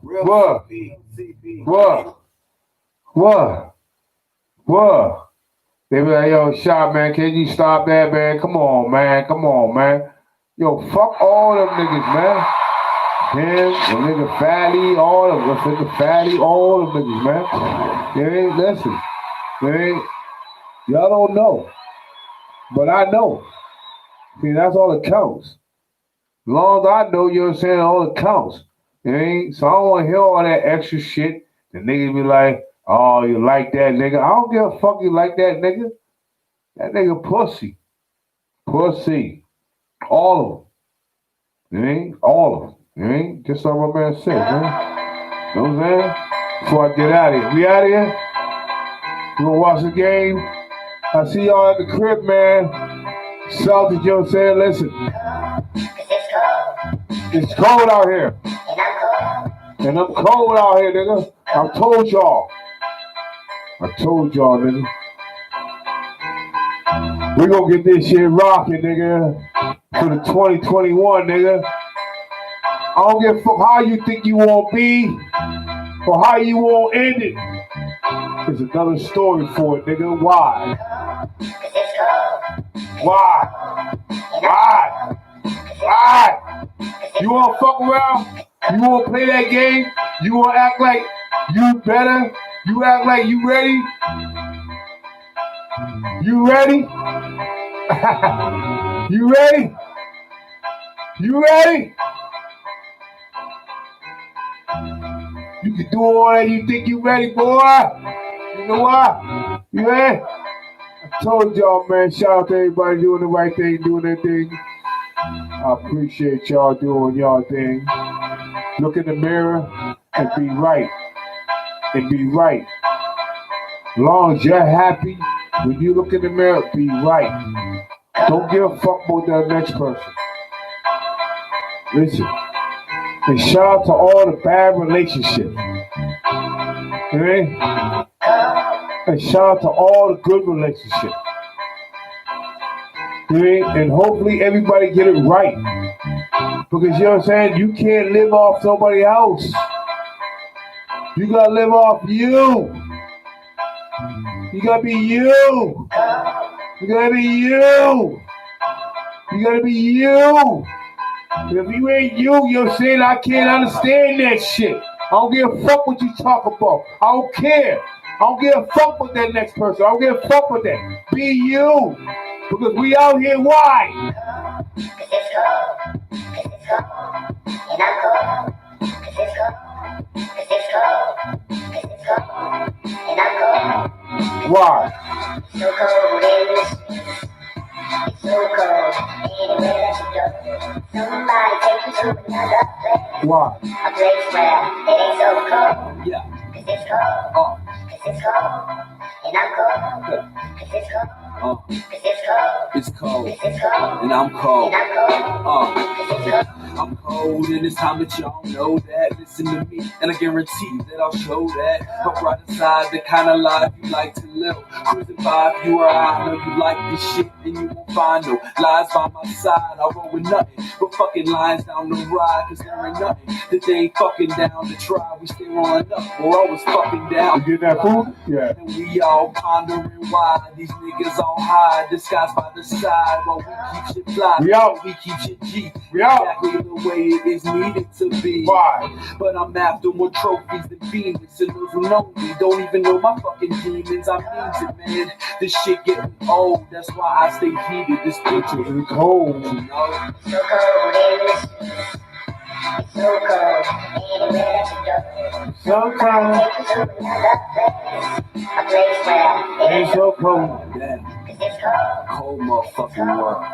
[SPEAKER 9] Real
[SPEAKER 1] What?
[SPEAKER 9] CP.
[SPEAKER 1] What? They be like, yo, Shot, man, can you stop that, man? Come on, man. Yo, fuck all them niggas, man. Him, the nigga Fatty, all of them, nigga Fatty, all them niggas, man. They ain't, listen, y'all don't know. But I know. See, that's all that counts. As long as I know, you know what I'm saying, all that counts. So I don't want to hear all that extra shit. The niggas be like, oh, you like that nigga? I don't give a fuck you like that nigga. That nigga pussy. All of them. All of them. Just like my man said, man. You know what I'm saying? Before I get out of here. We out of here? You gonna watch the game? I see y'all at the crib, man. Celtics, you know what I'm saying? Listen. It's cold out here. And I'm cold out here, nigga. I told y'all, nigga. We gonna get this shit rocking, nigga, for the 2021, nigga. I don't give a fuck how you think you won't be or how you won't end it. There's another story for it, nigga. Why? You wanna fuck around? You wanna play that game? You wanna act like you better? You act like you ready? You ready? You ready? You ready? You can do all that you think you ready, boy. You know what? You ready? I told y'all, man, shout out to everybody doing the right thing, doing their thing. I appreciate y'all doing y'all thing. Look in the mirror and be right. As long as you're happy, when you look in the mirror, be right. Don't give a fuck about that next person. Listen. And shout out to all the bad relationships. Okay? And shout out to all the good relationships. Okay? And hopefully everybody get it right. Because you know what I'm saying? You can't live off somebody else. You gotta live off you. You gotta be you. You gotta be you. You gotta be you. If you ain't you, you're saying I can't understand that shit. I don't give a fuck what you talk about. I don't care. I don't give a fuck with that next person. I don't give a fuck with that. Be you. Because we out here, why? Why?
[SPEAKER 10] So cold in this. It's so cold. Anywhere that you go. Somebody take you to another place.
[SPEAKER 1] Why?
[SPEAKER 10] A place where it ain't so cold.
[SPEAKER 7] Yeah.
[SPEAKER 10] Cause it's cold. Cause it's cold. And I'm cold. Cause it's cold. Cause it's cold.
[SPEAKER 7] It's cold.
[SPEAKER 10] Cause it's cold.
[SPEAKER 7] And I'm cold.
[SPEAKER 10] And I'm cold. Cause it's cold.
[SPEAKER 7] I'm cold and it's time that y'all know that. Listen to me and I guarantee that I'll show that. I'm right inside the kind of life you like to live. Cruising by if you or I know you like this shit and you won't find no lies by my side. I roll with nothing but fucking lines down the ride. Cause there ain't nothing that they ain't fucking down to try. We stay rolling up, we're always fucking down.
[SPEAKER 1] You get that food? Yeah.
[SPEAKER 7] And we all pondering why these niggas all hide, disguised by the side while we keep shit fly.
[SPEAKER 1] We out.
[SPEAKER 7] We keep shit G.
[SPEAKER 1] We out.
[SPEAKER 7] Exactly the way it is needed to be.
[SPEAKER 1] Why?
[SPEAKER 7] But I'm after more trophies than demons. And those who know me don't even know my fucking demons. I mean it, man. This shit getting old. That's why I stay heated. This bitch is cold, you know?
[SPEAKER 10] So cold in this. It's so cold. Anywhere that you go.
[SPEAKER 1] Sometimes
[SPEAKER 10] Take you to another place. A place where it
[SPEAKER 1] it's so cold.
[SPEAKER 7] Damn.
[SPEAKER 10] Cause it's cold.
[SPEAKER 7] Cold motherfucking world.